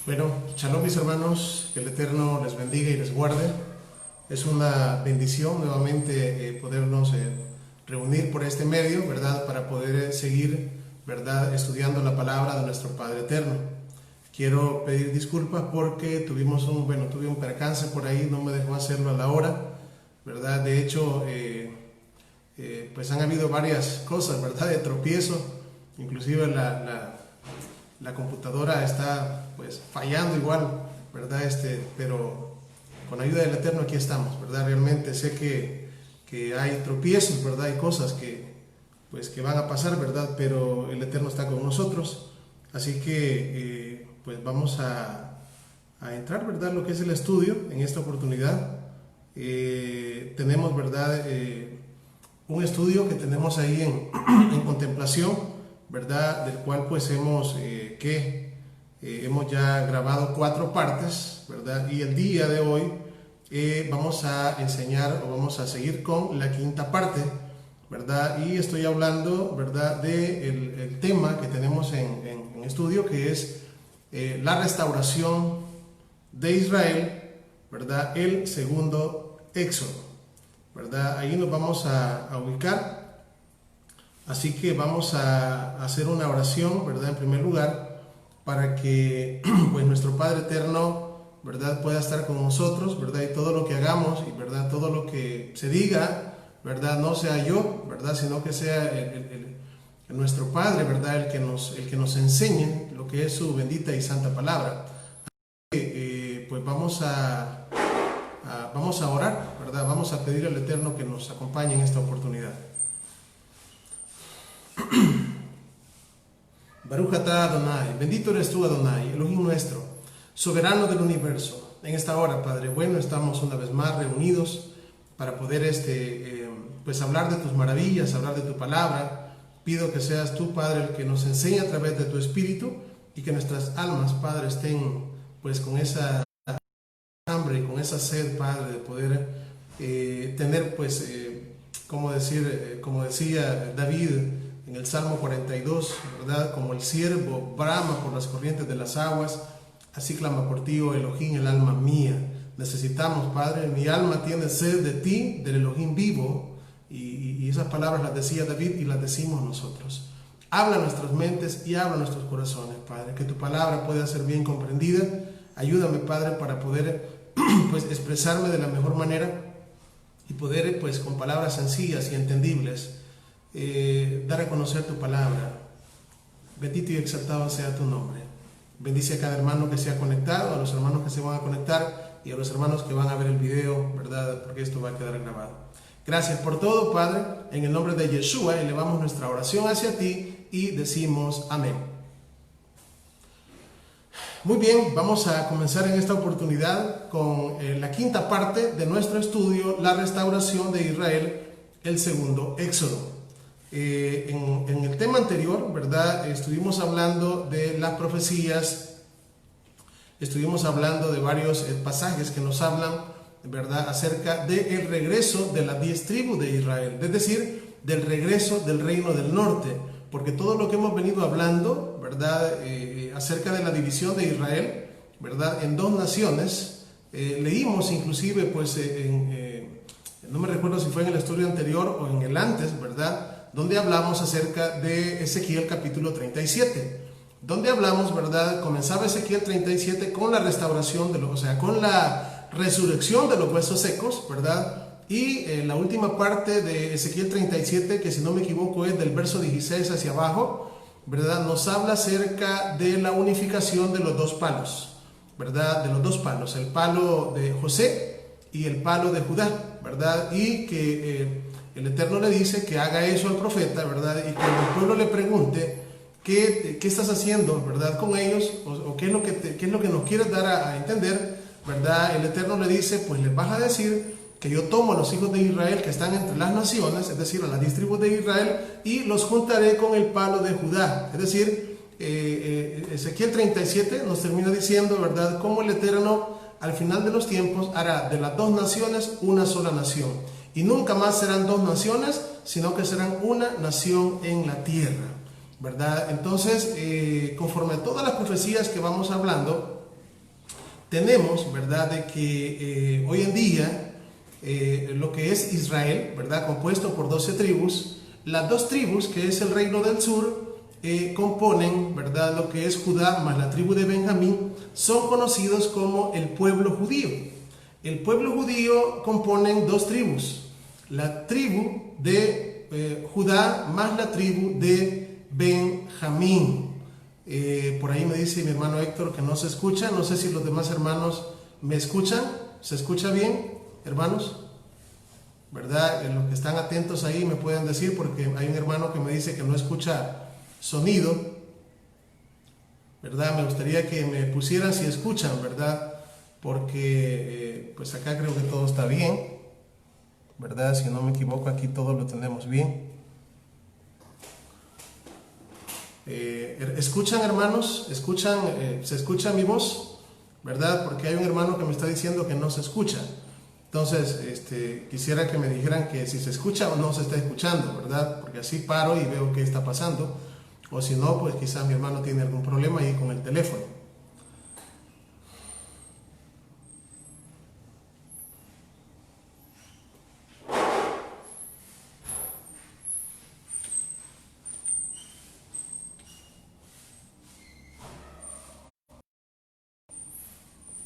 Bueno, shalom mis hermanos, que el Eterno les bendiga y les guarde. Es una bendición nuevamente podernos reunir por este medio, ¿verdad? Para poder seguir, ¿verdad? Estudiando la palabra de nuestro Padre Eterno. Quiero pedir disculpas porque tuve un percance por ahí, no me dejó hacerlo a la hora, ¿verdad? De hecho, pues han habido varias cosas, ¿verdad? De tropiezo, inclusive la computadora está pues fallando igual, ¿verdad? Pero con ayuda del Eterno aquí estamos, ¿verdad? Realmente sé que hay tropiezos, ¿verdad? Hay cosas que van a pasar, ¿verdad? Pero el Eterno está con nosotros, así que pues vamos a entrar, ¿verdad? Lo que es el estudio en esta oportunidad. Tenemos, ¿verdad? Un estudio que tenemos ahí en contemplación, ¿verdad? Del cual pues hemos ya grabado 4 partes, ¿verdad? Y el día de hoy vamos a enseñar o vamos a seguir con la 5ª parte, ¿verdad? Y estoy hablando, ¿verdad? De el tema que tenemos en estudio, que es la restauración de Israel, ¿verdad? El segundo éxodo, ¿verdad? Ahí nos vamos a ubicar. Así que vamos a hacer una oración, ¿verdad? En primer lugar, para que pues nuestro Padre Eterno, ¿verdad? Pueda estar con nosotros, ¿verdad? Y todo lo que hagamos y, ¿verdad? Todo lo que se diga, ¿verdad? No sea yo, ¿verdad? Sino que sea nuestro Padre, ¿verdad? El que nos enseñe lo que es su bendita y santa palabra. Pues vamos a orar, ¿verdad? Vamos a pedir al Eterno que nos acompañe en esta oportunidad. Baruch atah Adonai, bendito eres tú Adonai, Elohim nuestro, soberano del universo. En esta hora, Padre bueno, estamos una vez más reunidos para poder pues hablar de tus maravillas, hablar de tu palabra. Pido que seas tú, Padre, el que nos enseñe a través de tu Espíritu y que nuestras almas, Padre, estén pues con esa hambre y con esa sed, Padre, de poder tener pues, como decía David en el Salmo 42, ¿verdad? Como el ciervo brama por las corrientes de las aguas, así clama por ti, oh Elohim, el alma mía. Necesitamos, Padre, mi alma tiene sed de ti, del Elohim vivo, y esas palabras las decía David y las decimos nosotros. Habla nuestras mentes y habla nuestros corazones, Padre, que tu palabra pueda ser bien comprendida. Ayúdame, Padre, para poder pues expresarme de la mejor manera y poder pues con palabras sencillas y entendibles dar a conocer tu palabra. Bendito y exaltado sea tu nombre. Bendice a cada hermano que se ha conectado, a los hermanos que se van a conectar y a los hermanos que van a ver el video, ¿verdad? Porque esto va a quedar grabado. Gracias por todo, Padre. En el nombre de Yeshua elevamos nuestra oración hacia ti y decimos amén. Muy bien, vamos a comenzar en esta oportunidad con la 5ª parte de nuestro estudio, la restauración de Israel, el segundo éxodo. En el tema anterior, ¿verdad? Estuvimos hablando de las profecías, estuvimos hablando de varios pasajes que nos hablan, ¿verdad? Acerca del regreso de las 10 tribus de Israel, es decir, del regreso del reino del norte, porque todo lo que hemos venido hablando, ¿verdad? Acerca de la división de Israel, ¿verdad? En 2 naciones, leímos inclusive, pues, no me recuerdo si fue en el estudio anterior o en el antes, ¿verdad? Donde hablamos acerca de Ezequiel capítulo 37, donde hablamos, ¿verdad? Comenzaba Ezequiel 37 con la restauración, con la resurrección de los huesos secos, ¿verdad? Y la última parte de Ezequiel 37, que si no me equivoco es del verso 16 hacia abajo, ¿verdad? Nos habla acerca de la unificación de los 2 palos, ¿verdad? De los 2 palos, el palo de José y el palo de Judá, ¿verdad? Y que el Eterno le dice que haga eso al profeta, ¿verdad? Y cuando el pueblo le pregunte qué estás haciendo, ¿verdad? Con ellos, o qué es lo que nos quieres dar a entender, ¿verdad? El Eterno le dice, pues les vas a decir que yo tomo a los hijos de Israel que están entre las naciones, es decir, a las 10 tribus de Israel, y los juntaré con el palo de Judá. Es decir, Ezequiel 37 nos termina diciendo, ¿verdad?, cómo el Eterno al final de los tiempos hará de las 2 naciones una sola nación. Y nunca más serán 2 naciones, sino que serán una nación en la tierra, ¿verdad? Entonces, conforme a todas las profecías que vamos hablando, tenemos, ¿verdad?, de que hoy en día lo que es Israel, ¿verdad?, compuesto por 12 tribus, las 2 tribus, que es el reino del sur, componen, ¿verdad?, lo que es Judá más la tribu de Benjamín, son conocidos como el pueblo judío. El pueblo judío componen 2 tribus, la tribu de Judá más la tribu de Benjamín. Por ahí me dice mi hermano Héctor que no se escucha. No sé si los demás hermanos me escuchan. ¿Se escucha bien, hermanos? ¿Verdad? Los que están atentos ahí me pueden decir, porque hay un hermano que me dice que no escucha sonido, ¿verdad? Me gustaría que me pusieran si escuchan, ¿verdad? Porque pues acá creo que todo está bien, ¿verdad? Si no me equivoco, aquí todo lo tenemos bien. ¿Escuchan, hermanos? ¿Escuchan? ¿Se escucha mi voz? ¿Verdad? Porque hay un hermano que me está diciendo que no se escucha. Entonces, quisiera que me dijeran que si se escucha o no se está escuchando, ¿verdad? Porque así paro y veo qué está pasando. O si no, pues quizás mi hermano tiene algún problema ahí con el teléfono.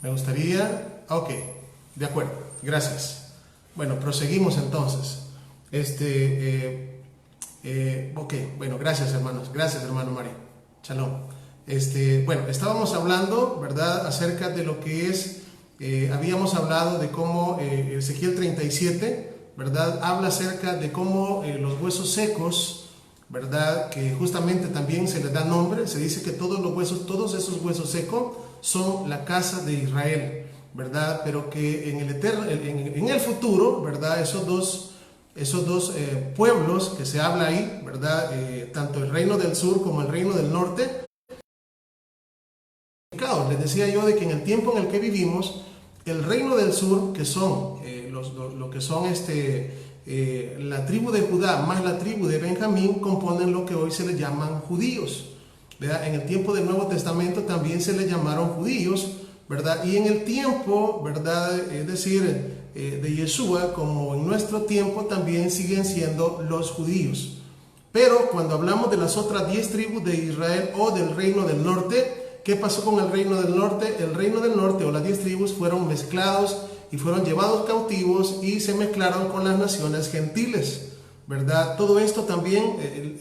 Me gustaría... Ok, de acuerdo, gracias. Bueno, proseguimos entonces. Ok, bueno, gracias hermanos, gracias hermano Mario. Shalom. Bueno, estábamos hablando, ¿verdad?, acerca de lo que es, habíamos hablado de cómo Ezequiel 37, ¿verdad?, habla acerca de cómo los huesos secos, ¿verdad?, que justamente también se les da nombre, se dice que todos los huesos, todos esos huesos secos son la casa de Israel, ¿verdad?, pero que en el futuro, ¿verdad?, esos dos pueblos que se habla ahí, ¿verdad?, tanto el reino del sur como el reino del norte. Les decía yo de que en el tiempo en el que vivimos, el reino del sur, que son lo que son la tribu de Judá más la tribu de Benjamín, componen lo que hoy se les llaman judíos, ¿verdad? En el tiempo del Nuevo Testamento también se les llamaron judíos, ¿verdad? Y en el tiempo, ¿verdad?, es decir, de Yeshua, como en nuestro tiempo, también siguen siendo los judíos. Pero cuando hablamos de las otras 10 tribus de Israel o del reino del norte, ¿qué pasó con el reino del norte? El reino del norte o las 10 tribus fueron mezclados y fueron llevados cautivos y se mezclaron con las naciones gentiles, ¿verdad? Todo esto también,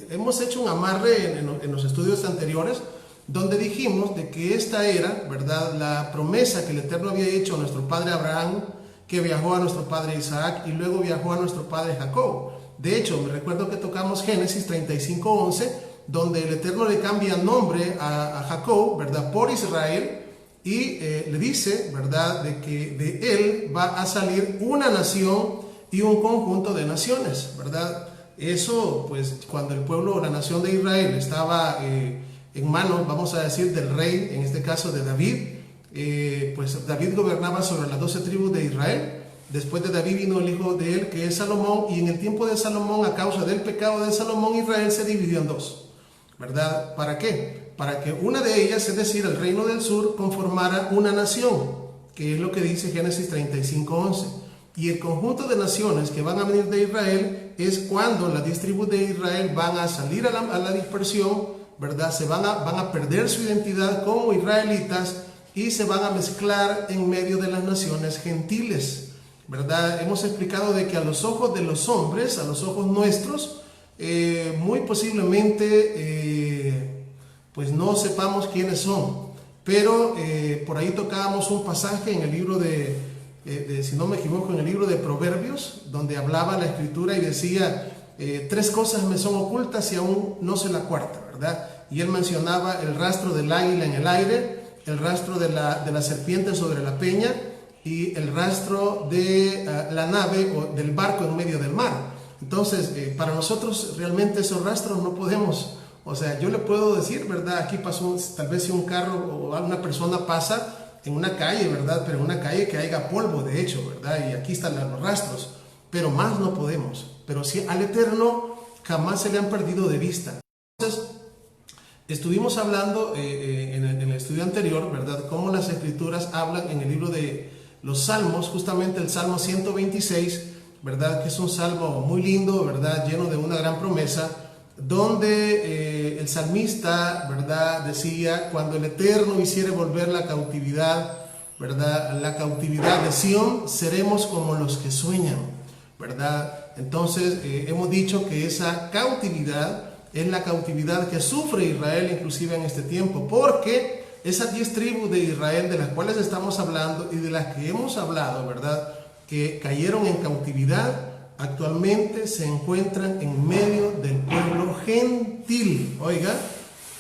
hemos hecho un amarre en los estudios anteriores, donde dijimos de que esta era, ¿verdad?, la promesa que el Eterno había hecho a nuestro padre Abraham, que viajó a nuestro padre Isaac y luego viajó a nuestro padre Jacob. De hecho, me recuerdo que tocamos Génesis 35:11, donde el Eterno le cambia nombre a Jacob, ¿verdad?, por Israel, y le dice, ¿verdad?, de que de él va a salir una nación y un conjunto de naciones, ¿verdad? Eso, pues, cuando el pueblo o la nación de Israel estaba en manos, vamos a decir, del rey, en este caso de David, pues David gobernaba sobre las 12 tribus de Israel. Después de David vino el hijo de él, que es Salomón, y en el tiempo de Salomón, a causa del pecado de Salomón, Israel se dividió en 2, ¿verdad? ¿Para qué? Para que una de ellas, es decir, el reino del sur, conformara una nación, que es lo que dice Génesis 35:11. Y el conjunto de naciones que van a venir de Israel es cuando las 10 tribus de Israel van a salir a la dispersión, ¿verdad? Van a perder su identidad como israelitas y se van a mezclar en medio de las naciones gentiles, ¿verdad? Hemos explicado de que a los ojos de los hombres, a los ojos nuestros, muy posiblemente pues no sepamos quiénes son, pero por ahí tocábamos un pasaje en el libro si no me equivoco, en el libro de Proverbios, donde hablaba la escritura y decía, 3 cosas me son ocultas y aún no sé la cuarta, ¿verdad? Y él mencionaba el rastro del águila en el aire, el rastro de la serpiente sobre la peña y el rastro de la nave o del barco en medio del mar. Entonces, para nosotros realmente esos rastros no podemos, o sea, yo le puedo decir, ¿verdad? Aquí pasó, tal vez si un carro o una persona pasa en una calle, ¿verdad? Pero en una calle que haya polvo, de hecho, ¿verdad? Y aquí están los rastros, pero más no podemos. Pero sí, al Eterno jamás se le han perdido de vista. Entonces, Estuvimos hablando en el estudio anterior, ¿verdad?, cómo las escrituras hablan en el libro de los Salmos, justamente el Salmo 126, ¿verdad?, que es un salmo muy lindo, ¿verdad?, lleno de una gran promesa, donde el salmista, ¿verdad?, decía: cuando el Eterno hiciere volver la cautividad, ¿verdad?, la cautividad de Sión, seremos como los que sueñan, ¿verdad? Entonces hemos dicho que esa cautividad es la cautividad que sufre Israel inclusive en este tiempo, porque esas 10 tribus de Israel de las cuales estamos hablando y de las que hemos hablado, ¿verdad?, que cayeron en cautividad, actualmente se encuentran en medio del pueblo gentil, oiga,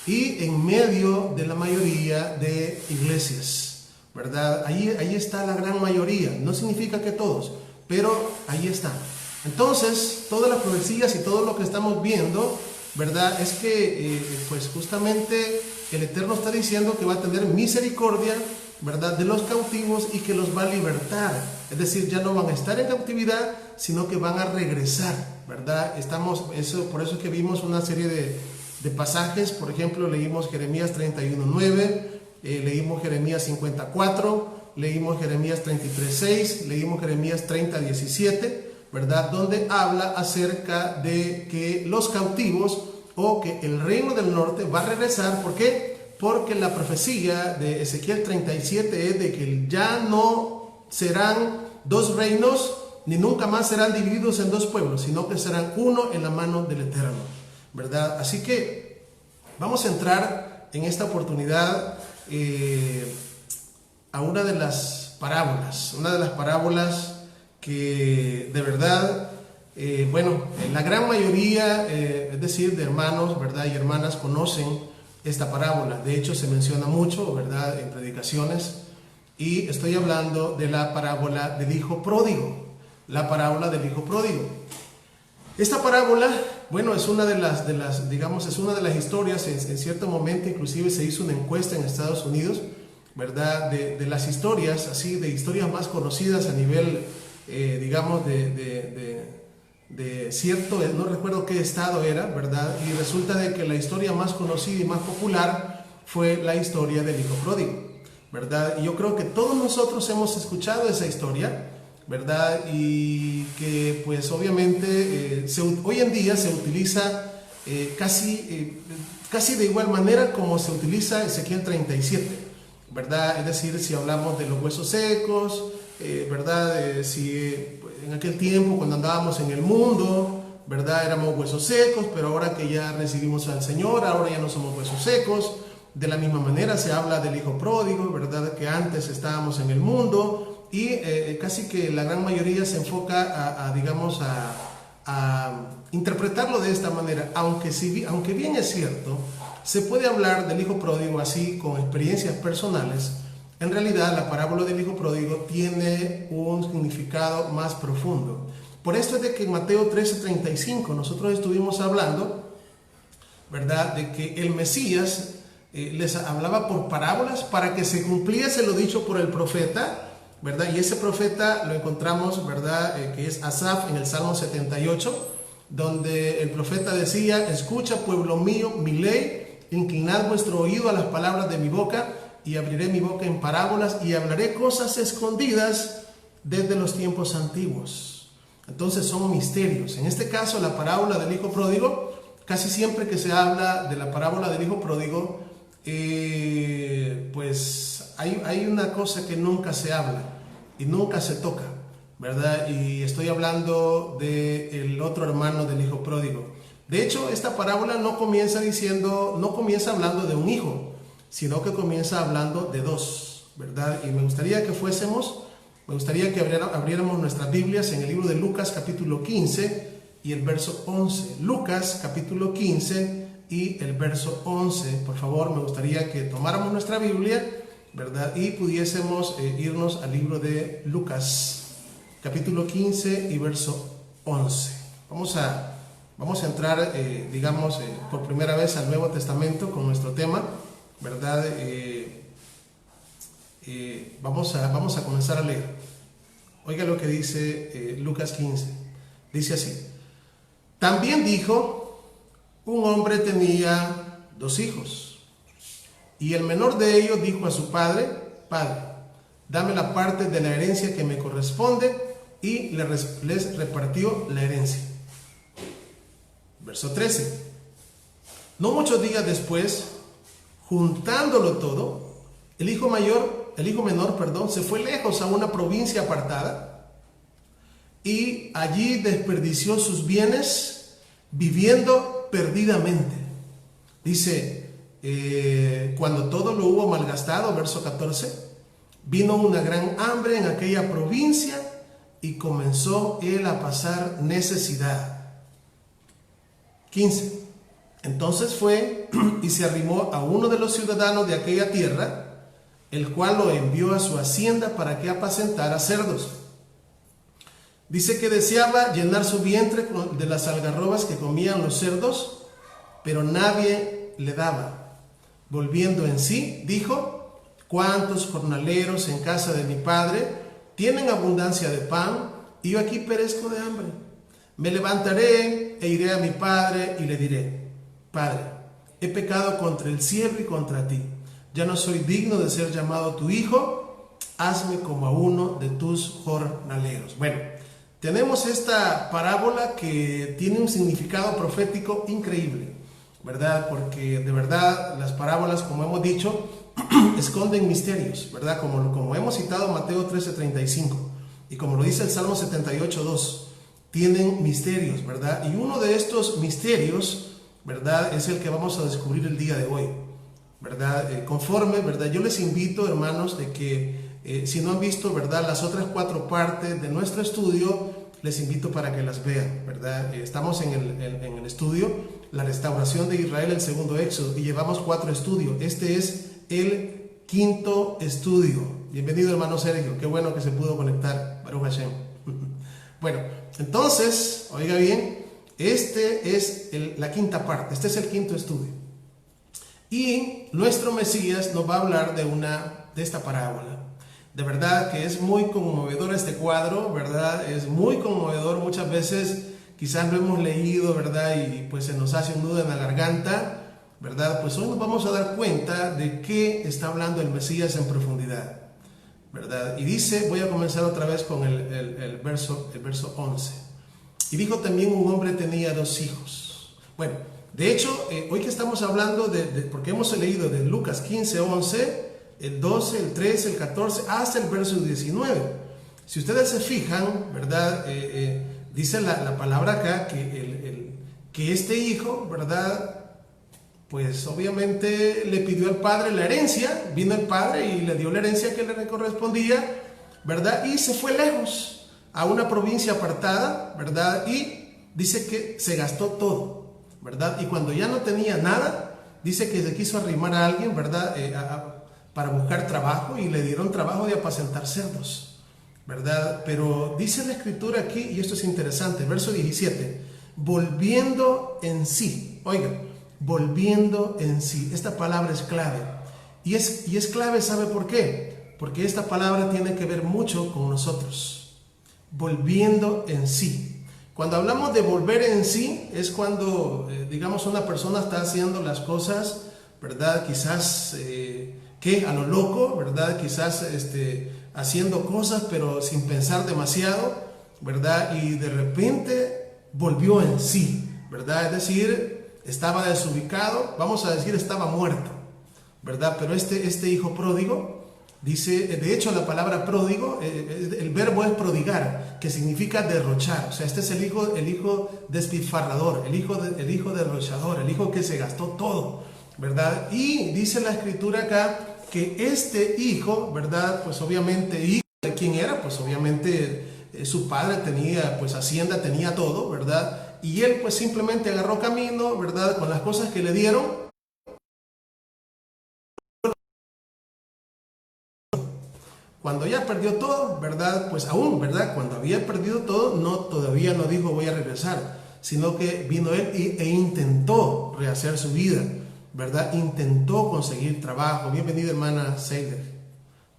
y en medio de la mayoría de iglesias, ¿verdad? Ahí está la gran mayoría, no significa que todos, pero ahí está. Entonces, todas las profecías y todo lo que estamos viendo, ¿verdad?, es que pues justamente el Eterno está diciendo que va a tener misericordia, ¿verdad?, de los cautivos y que los va a libertar. Es decir, ya no van a estar en cautividad, sino que van a regresar, ¿verdad? Por eso es que vimos una serie de pasajes. Por ejemplo, leímos Jeremías 31:9, leímos Jeremías 54, leímos Jeremías 33:6, leímos Jeremías 30:17, ¿verdad?, donde habla acerca de que los cautivos o que el reino del norte va a regresar. ¿Por qué? Porque la profecía de Ezequiel 37 es de que ya no serán 2 reinos, ni nunca más serán divididos en 2 pueblos, sino que serán uno en la mano del Eterno, ¿verdad? Así que vamos a entrar en esta oportunidad a una de las parábolas que de verdad, la gran mayoría, es decir, de hermanos, ¿verdad?, y hermanas conocen esta parábola. De hecho, se menciona mucho, ¿verdad?, en predicaciones, y estoy hablando de la parábola del hijo pródigo. La parábola del hijo pródigo. Esta parábola, es una de las es una de las historias. En cierto momento inclusive se hizo una encuesta en Estados Unidos, ¿verdad?, de las historias, así, de historias más conocidas a nivel, de cierto, no recuerdo qué estado era, ¿verdad? Y resulta de que la historia más conocida y más popular fue la historia del hijo pródigo, ¿verdad? Y yo creo que todos nosotros hemos escuchado esa historia, ¿verdad? Y que pues obviamente hoy en día se utiliza casi de igual manera como se utiliza Ezequiel 37, ¿verdad? Es decir, si hablamos de los huesos secos, ¿verdad? Si en aquel tiempo cuando andábamos en el mundo, ¿verdad?, éramos huesos secos, pero ahora que ya recibimos al Señor, ahora ya no somos huesos secos. De la misma manera se habla del hijo pródigo, ¿verdad?, que antes estábamos en el mundo, y casi que la gran mayoría se enfoca a interpretarlo de esta manera, aunque bien es cierto, se puede hablar del hijo pródigo así con experiencias personales. En realidad, la parábola del hijo pródigo tiene un significado más profundo. Por esto es de que en Mateo 13:35 nosotros estuvimos hablando, ¿verdad?, de que el Mesías les hablaba por parábolas para que se cumpliese lo dicho por el profeta, ¿verdad? Y ese profeta lo encontramos, ¿verdad?, que es Asaf, en el Salmo 78, donde el profeta decía: escucha, pueblo mío, mi ley, inclinad vuestro oído a las palabras de mi boca, y abriré mi boca en parábolas y hablaré cosas escondidas desde los tiempos antiguos. Entonces son misterios. En este caso, la parábola del hijo pródigo, casi siempre que se habla de la parábola del hijo pródigo, pues hay una cosa que nunca se habla y nunca se toca, ¿verdad? Y estoy hablando del otro hermano del hijo pródigo. De hecho, esta parábola no comienza hablando de un hijo, sino que comienza hablando de 2, ¿verdad? Y me gustaría que abriéramos nuestras Biblias en el libro de Lucas capítulo 15 y el verso 11. Lucas capítulo 15 y el verso 11. Por favor, me gustaría que tomáramos nuestra Biblia, ¿verdad?, y pudiésemos irnos al libro de Lucas capítulo 15 y verso 11. Vamos a entrar, por primera vez al Nuevo Testamento con nuestro tema, ¿verdad? Vamos a comenzar a leer. Oiga lo que dice Lucas 15. Dice así: también dijo: un hombre tenía 2 hijos. Y el menor de ellos dijo a su padre: Padre, dame la parte de la herencia que me corresponde, y les repartió la herencia. Verso 13. No muchos días después, juntándolo todo, el hijo menor, se fue lejos a una provincia apartada y allí desperdició sus bienes viviendo perdidamente. Dice, cuando todo lo hubo malgastado, verso 14, vino una gran hambre en aquella provincia y comenzó él a pasar necesidad. 15. Entonces fue y se arrimó a uno de los ciudadanos de aquella tierra, el cual lo envió a su hacienda para que apacentara cerdos. Dice que deseaba llenar su vientre de las algarrobas que comían los cerdos, pero nadie le daba. Volviendo en sí, dijo: ¿cuántos jornaleros en casa de mi padre tienen abundancia de pan, y yo aquí perezco de hambre? Me levantaré e iré a mi padre y le diré: Padre, he pecado contra el cielo y contra ti. Ya no soy digno de ser llamado tu hijo. Hazme como a uno de tus jornaleros. Bueno, tenemos esta parábola que tiene un significado profético increíble, ¿verdad? Porque de verdad las parábolas, como hemos dicho, esconden misterios, ¿verdad? Como hemos citado Mateo 13:35 y como lo dice el Salmo 78:2, tienen misterios, ¿verdad? Y uno de estos misterios, ¿verdad?, es el que vamos a descubrir el día de hoy, ¿verdad? ¿Verdad? Yo les invito, hermanos, de que si no han visto, ¿verdad?, las otras 4 partes de nuestro estudio, les invito para que las vean, ¿verdad? Estamos en el estudio La restauración de Israel, el segundo éxodo, y llevamos 4 estudios. Este es el 5º estudio. Bienvenido, hermano Sergio, qué bueno que se pudo conectar. Baruch Hashem. Bueno, entonces, oiga bien, este es la 5ª parte, este es el 5º estudio. Y nuestro Mesías nos va a hablar de esta parábola. De verdad que es muy conmovedor este cuadro, ¿verdad? Es muy conmovedor. Muchas veces quizás lo hemos leído, ¿verdad? Y pues se nos hace un nudo en la garganta, ¿verdad? Pues hoy nos vamos a dar cuenta de qué está hablando el Mesías en profundidad, ¿verdad? Y dice, voy a comenzar otra vez con el verso 11. Y dijo también: un hombre tenía 2 hijos. Bueno, de hecho, hoy que estamos hablando porque hemos leído de Lucas 15:11, el 12, el 13, el 14, hasta el verso 19. Si ustedes se fijan, ¿verdad? Dice la palabra acá que este hijo, ¿verdad?, pues obviamente le pidió al padre la herencia. Vino el padre y le dio la herencia que le correspondía, ¿verdad? Y se fue lejos a una provincia apartada, ¿verdad? Y dice que se gastó todo, ¿verdad? Y cuando ya no tenía nada, dice que se quiso arrimar a alguien, ¿verdad?, para buscar trabajo, y le dieron trabajo de apacentar cerdos, ¿verdad? Pero dice la escritura aquí, y esto es interesante, verso 17, volviendo en sí. Oiga, volviendo en sí, esta palabra es clave, y es clave, ¿sabe por qué? Porque esta palabra tiene que ver mucho con nosotros. Volviendo en sí. Cuando hablamos de volver en sí, es cuando digamos una persona está haciendo las cosas, ¿verdad?, quizás que a lo loco, ¿verdad?, quizás haciendo cosas pero sin pensar demasiado, ¿verdad?, y de repente volvió en sí, ¿verdad? Es decir, estaba desubicado, vamos a decir, estaba muerto, ¿verdad? Pero este hijo pródigo, dice, de hecho la palabra pródigo, el verbo es prodigar, que significa derrochar. O sea, este es el hijo despilfarrador, el hijo derrochador, el hijo que se gastó todo, ¿verdad? Y dice la escritura acá que este hijo, ¿verdad?, pues obviamente, hijo de quién era, pues obviamente su padre tenía pues hacienda, tenía todo, ¿verdad? Y él pues simplemente agarró camino, ¿verdad?, con las cosas que le dieron. Cuando ya perdió todo, ¿verdad?, pues aún, ¿verdad?, cuando había perdido todo, todavía no dijo voy a regresar, sino que vino él e intentó rehacer su vida, ¿verdad? Intentó conseguir trabajo. Bienvenida, hermana Seider.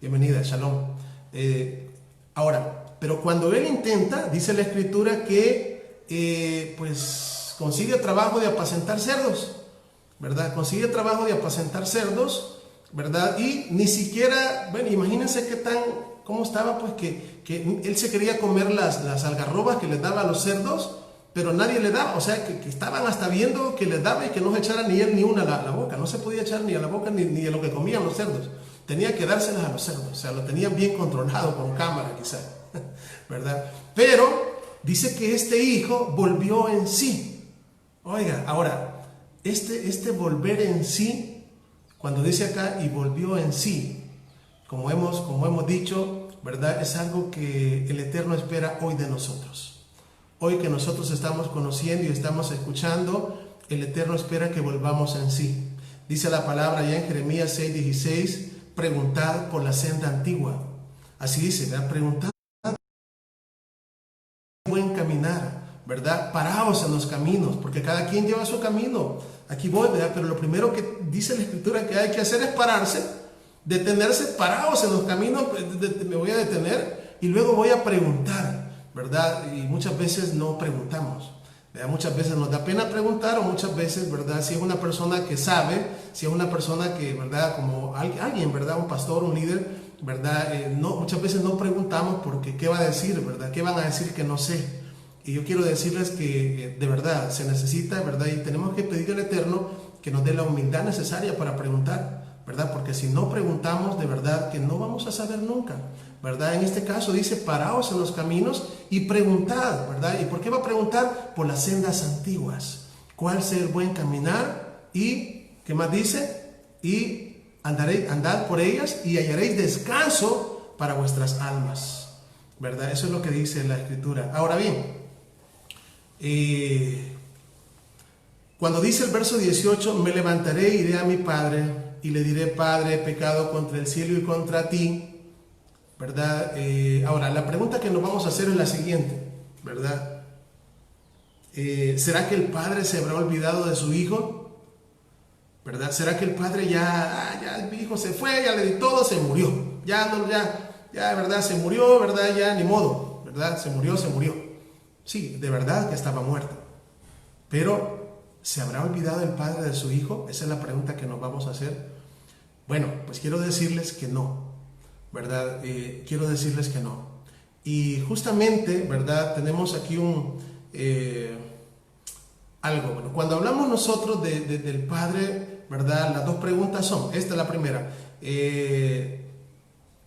Bienvenida, shalom. Ahora, pero cuando él intenta, dice la escritura que pues consigue trabajo de apacentar cerdos. ¿verdad? Consigue trabajo de apacentar cerdos, ¿verdad? Y ni siquiera, bueno, imagínense cómo estaba, pues que él se quería comer las algarrobas que les daba a los cerdos, pero nadie le daba, o sea, que estaban hasta viendo que les daba y que no se echara ni él ni una a la boca, no se podía echar ni a la boca ni a lo que comían los cerdos, tenía que dárselas a los cerdos, o sea, lo tenían bien controlado con cámara quizás, ¿verdad? Pero dice que este hijo volvió en sí. Oiga, ahora, este volver en sí, cuando dice acá y volvió en sí, como hemos dicho, ¿verdad? Es algo que el Eterno espera hoy de nosotros. Hoy que nosotros estamos conociendo y estamos escuchando, el Eterno espera que volvamos en sí. Dice la palabra ya en Jeremías 6:16, preguntad por la senda antigua. Así dice, ¿verdad? Preguntad buen caminar, ¿verdad? Paraos en los caminos, porque cada quien lleva su camino. Aquí voy, ¿verdad? Pero lo primero que dice la Escritura que hay que hacer es pararse, detenerse, paraos en los caminos, me voy a detener y luego voy a preguntar, ¿verdad? Y muchas veces no preguntamos, ¿verdad? Muchas veces nos da pena preguntar, o muchas veces, ¿verdad? Si es una persona que sabe, si es una persona que, ¿verdad? Como alguien, ¿verdad? Un pastor, un líder, ¿verdad? Muchas veces no preguntamos porque ¿qué va a decir, ¿verdad? ¿Qué van a decir que no sé? Y yo quiero decirles que de verdad se necesita, ¿verdad? Y tenemos que pedir al Eterno que nos dé la humildad necesaria para preguntar, ¿verdad? Porque si no preguntamos, de verdad que no vamos a saber nunca, ¿verdad? En este caso dice, paraos en los caminos y preguntad, ¿verdad? ¿Y por qué va a preguntar? Por las sendas antiguas. ¿Cuál sea el buen caminar? Y, ¿qué más dice? Y andad por ellas y hallaréis descanso para vuestras almas, ¿verdad? Eso es lo que dice la Escritura. Ahora bien, cuando dice el verso 18, me levantaré, iré a mi padre y le diré, Padre, he pecado contra el cielo y contra ti, ¿verdad? Ahora, la pregunta que nos vamos a hacer es la siguiente, ¿verdad? ¿Será que el padre se habrá olvidado de su hijo? ¿Verdad? ¿Será que el padre ya mi hijo se fue, ya le di todo, se murió? Ya, ¿verdad? Se murió, ¿verdad? Ya, ni modo, ¿verdad? Se murió. Sí, de verdad que estaba muerto. Pero, ¿se habrá olvidado el padre de su hijo? Esa es la pregunta que nos vamos a hacer. Bueno, pues quiero decirles que no, ¿verdad? Quiero decirles que no. Y justamente, ¿verdad? Tenemos aquí algo. Bueno, cuando hablamos nosotros del Padre, ¿verdad? Las dos preguntas son, esta es la primera.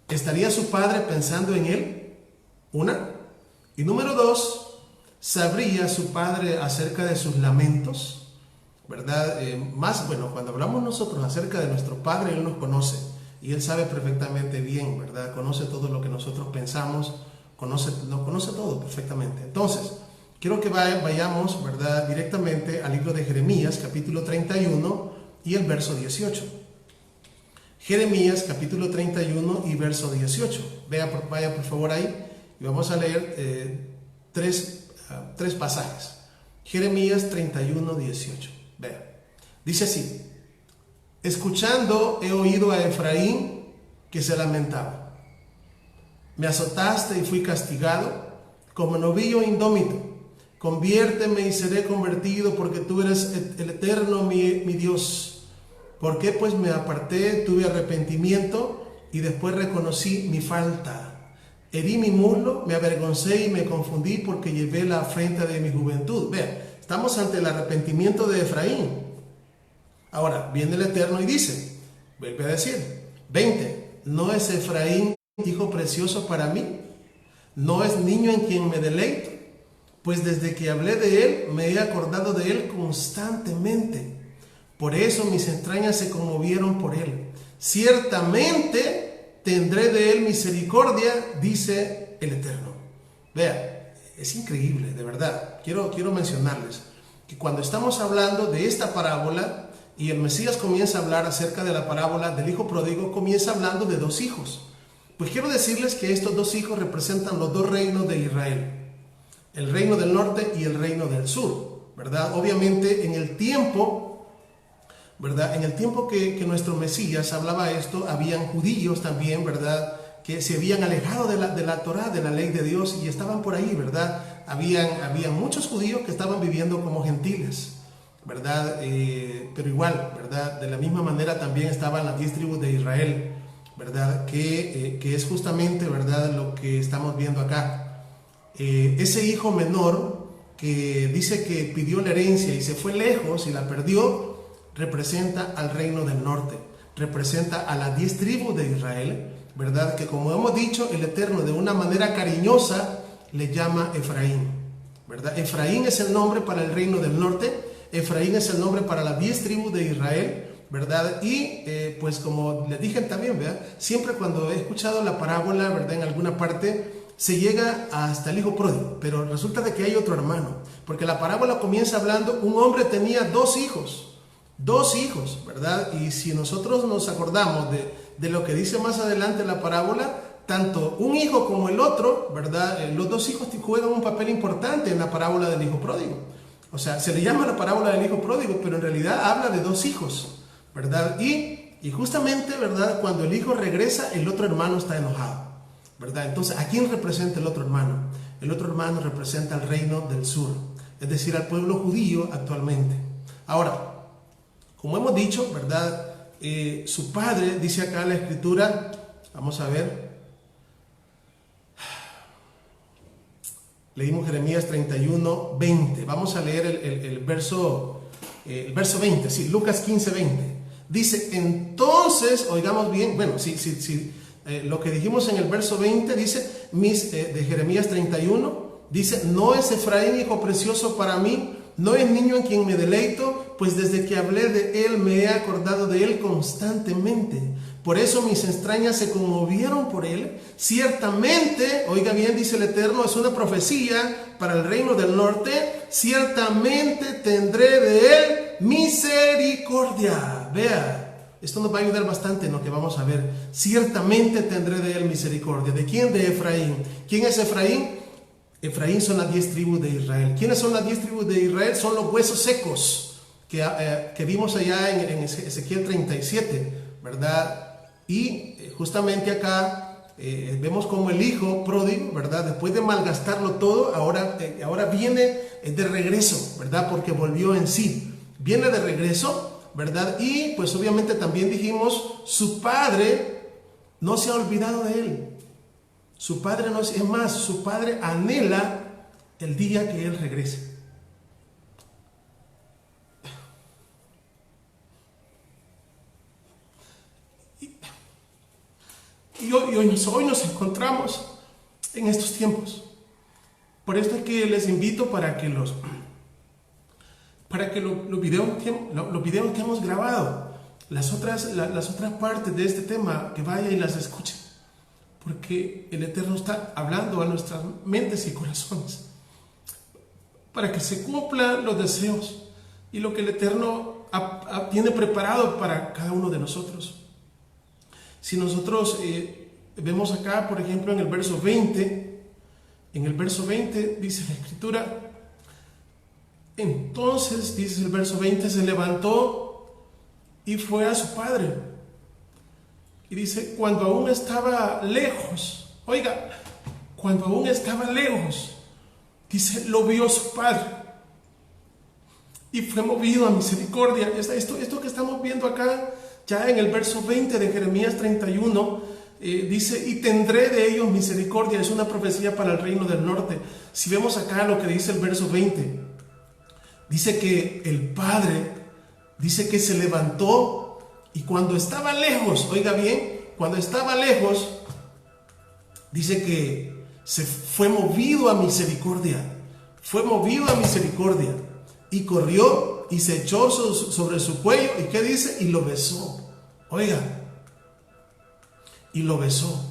¿Estaría su Padre pensando en él? Una. Y número dos, ¿sabría su Padre acerca de sus lamentos? ¿Verdad? Cuando hablamos nosotros acerca de nuestro Padre, Él nos conoce. Y Él sabe perfectamente bien, ¿verdad? Conoce todo lo que nosotros pensamos, lo conoce todo perfectamente. Entonces, quiero que vayamos, ¿verdad? Directamente al libro de Jeremías, capítulo 31 y el verso 18. Jeremías, capítulo 31 y verso 18. Vaya por favor ahí y vamos a leer tres pasajes. Jeremías 31, 18. Vea. Dice así: escuchando he oído a Efraín que se lamentaba. Me azotaste y fui castigado como novillo indómito. Conviérteme y seré convertido, porque tú eres el eterno mi Dios. ¿Por qué pues me aparté, tuve arrepentimiento y después reconocí mi falta? Herí mi muslo, me avergoncé y me confundí porque llevé la afrenta de mi juventud. Vean, estamos ante el arrepentimiento de Efraín. Ahora, viene el Eterno y dice, vuelve a decir, 20, ¿no es Efraín hijo precioso para mí? ¿No es niño en quien me deleito? Pues desde que hablé de él, me he acordado de él constantemente. Por eso mis entrañas se conmovieron por él. Ciertamente tendré de él misericordia, dice el Eterno. Vea, es increíble, de verdad. Quiero mencionarles que cuando estamos hablando de esta parábola y el Mesías comienza a hablar acerca de la parábola del hijo pródigo, comienza hablando de dos hijos. Pues quiero decirles que estos dos hijos representan los dos reinos de Israel. El reino del norte y el reino del sur, ¿verdad? Obviamente en el tiempo, ¿verdad? En el tiempo que nuestro Mesías hablaba esto, habían judíos también, ¿verdad? Que se habían alejado de la Torá, de la ley de Dios, y estaban por ahí, ¿verdad? Habían muchos judíos que estaban viviendo como gentiles. ¿verdad? Pero igual, ¿verdad? De la misma manera también estaban las 10 tribus de Israel, ¿verdad? Que es justamente, ¿verdad? Lo que estamos viendo acá. Ese hijo menor que dice que pidió la herencia y se fue lejos y la perdió, representa al reino del norte, representa a las 10 tribus de Israel, ¿verdad? Que como hemos dicho, el Eterno de una manera cariñosa le llama Efraín, ¿verdad? Efraín es el nombre para el reino del norte, Efraín es el nombre para las 10 tribus de Israel, ¿verdad? Y pues como les dije también, ¿verdad? Siempre cuando he escuchado la parábola, ¿verdad? En alguna parte se llega hasta el hijo pródigo, pero resulta de que hay otro hermano, porque la parábola comienza hablando, un hombre tenía dos hijos, ¿verdad? Y si nosotros nos acordamos de lo que dice más adelante la parábola, tanto un hijo como el otro, ¿verdad? Los dos hijos juegan un papel importante en la parábola del hijo pródigo. O sea, se le llama la parábola del hijo pródigo, pero en realidad habla de dos hijos, ¿verdad? Y justamente, ¿verdad? Cuando el hijo regresa, el otro hermano está enojado, ¿verdad? Entonces, ¿a quién representa el otro hermano? El otro hermano representa al reino del sur, es decir, al pueblo judío actualmente. Ahora, como hemos dicho, ¿verdad? Su padre, dice acá en la escritura, vamos a ver, leímos Jeremías 31, 20, vamos a leer el verso 20, sí, Lucas 15, 20, dice, entonces, oigamos bien, bueno, lo que dijimos en el verso 20, dice, de Jeremías 31, dice, no es Efraín hijo precioso para mí, no es niño en quien me deleito, pues desde que hablé de él me he acordado de él constantemente. Por eso mis entrañas se conmovieron por él. Ciertamente, oiga bien, dice el Eterno, es una profecía para el reino del norte. Ciertamente tendré de él misericordia. Vea, esto nos va a ayudar bastante en lo que vamos a ver. Ciertamente tendré de él misericordia. ¿De quién? De Efraín. ¿Quién es Efraín? Efraín son las 10 tribus de Israel. ¿Quiénes son las 10 tribus de Israel? Son los huesos secos que vimos allá en Ezequiel 37, ¿verdad? Y justamente acá vemos como el hijo pródigo, ¿verdad? Después de malgastarlo todo, ahora viene de regreso, ¿verdad? Porque volvió en sí. Viene de regreso, ¿verdad? Y pues obviamente también dijimos, su padre no se ha olvidado de él. Su padre no es más, su padre anhela el día que él regrese. Y hoy nos encontramos en estos tiempos. Por esto es que les invito para que los videos que hemos grabado, las otras partes de este tema, que vayan y las escuchen. Porque el Eterno está hablando a nuestras mentes y corazones para que se cumplan los deseos y lo que el Eterno tiene preparado para cada uno de nosotros. Si nosotros vemos acá, por ejemplo, en el verso 20, dice la Escritura, entonces, dice el verso 20, se levantó y fue a su padre. Y dice, cuando aún estaba lejos, oiga, cuando aún estaba lejos, dice, lo vio su padre y fue movido a misericordia. Esto que estamos viendo acá, ya en el verso 20 de Jeremías 31, dice, y tendré de ellos misericordia. Es una profecía para el reino del norte. Si vemos acá lo que dice el verso 20, dice que el padre, dice que se levantó. Y cuando estaba lejos, oiga bien, cuando estaba lejos, dice que se fue movido a misericordia. Fue movido a misericordia. Y corrió y se echó sobre su cuello. ¿Y qué dice? Y lo besó. Oiga, y lo besó.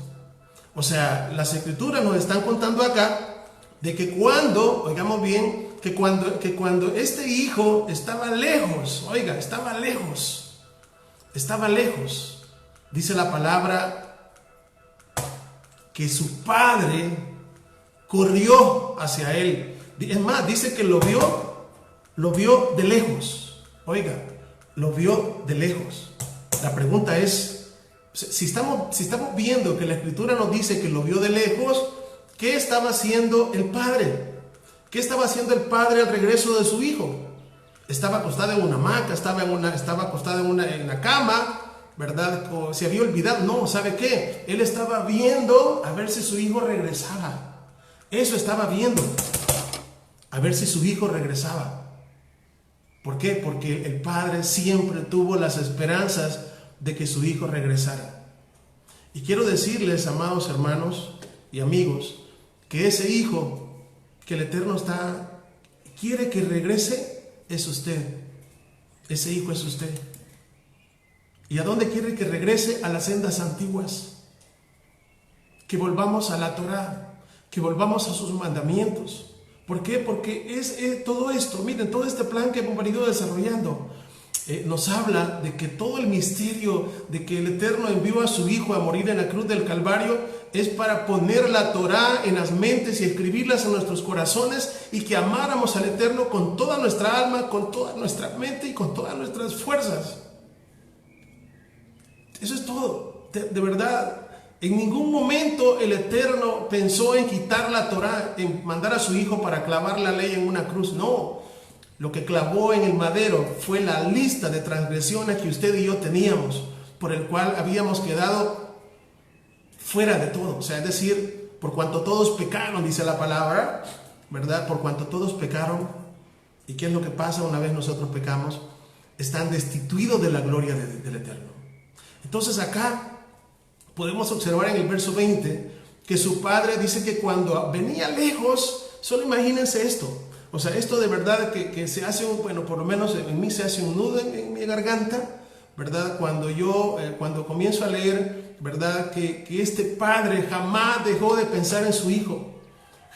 O sea, las escrituras nos están contando acá de que cuando, oigamos bien, que cuando este hijo estaba lejos, oiga, estaba lejos, dice la palabra que su padre corrió hacia él. Es más, dice que lo vio de lejos. Oiga, lo vio de lejos. La pregunta es, si estamos viendo que la Escritura nos dice que lo vio de lejos, ¿qué estaba haciendo el padre? ¿Qué estaba haciendo el padre al regreso de su hijo? estaba acostada en una hamaca, estaba acostada en una cama, ¿verdad? O se había olvidado. No, ¿sabe qué? Él estaba viendo a ver si su hijo regresaba. Eso estaba viendo, a ver si su hijo regresaba. ¿Por qué? Porque el padre siempre tuvo las esperanzas de que su hijo regresara. Y quiero decirles, amados hermanos y amigos, que ese hijo que el Eterno quiere que regrese es usted. Ese hijo es usted. ¿Y a dónde quiere que regrese? A las sendas antiguas. Que volvamos a la Torá, que volvamos a sus mandamientos. ¿Por qué? Porque es todo esto, miren, todo este plan que hemos venido desarrollando nos habla de que todo el misterio de que el Eterno envió a su Hijo a morir en la cruz del Calvario es para poner la Torá en las mentes y escribirlas en nuestros corazones, y que amáramos al Eterno con toda nuestra alma, con toda nuestra mente y con todas nuestras fuerzas. Eso es todo, de verdad. En ningún momento el Eterno pensó en quitar la Torá, en mandar a su Hijo para clavar la ley en una cruz. No, lo que clavó en el madero fue la lista de transgresiones que usted y yo teníamos, por el cual habíamos quedado fuera de todo. O sea, es decir, por cuanto todos pecaron, dice la palabra, ¿verdad? Por cuanto todos pecaron. ¿Y qué es lo que pasa una vez nosotros pecamos? Están destituidos de la gloria del Eterno. Entonces acá podemos observar en el verso 20 que su padre dice que cuando venía lejos, solo imagínense esto, o sea, esto de verdad que se hace bueno, por lo menos en mí se hace un nudo en mi garganta, ¿verdad? Cuando comienzo a leer, ¿verdad? Que este padre jamás dejó de pensar en su hijo,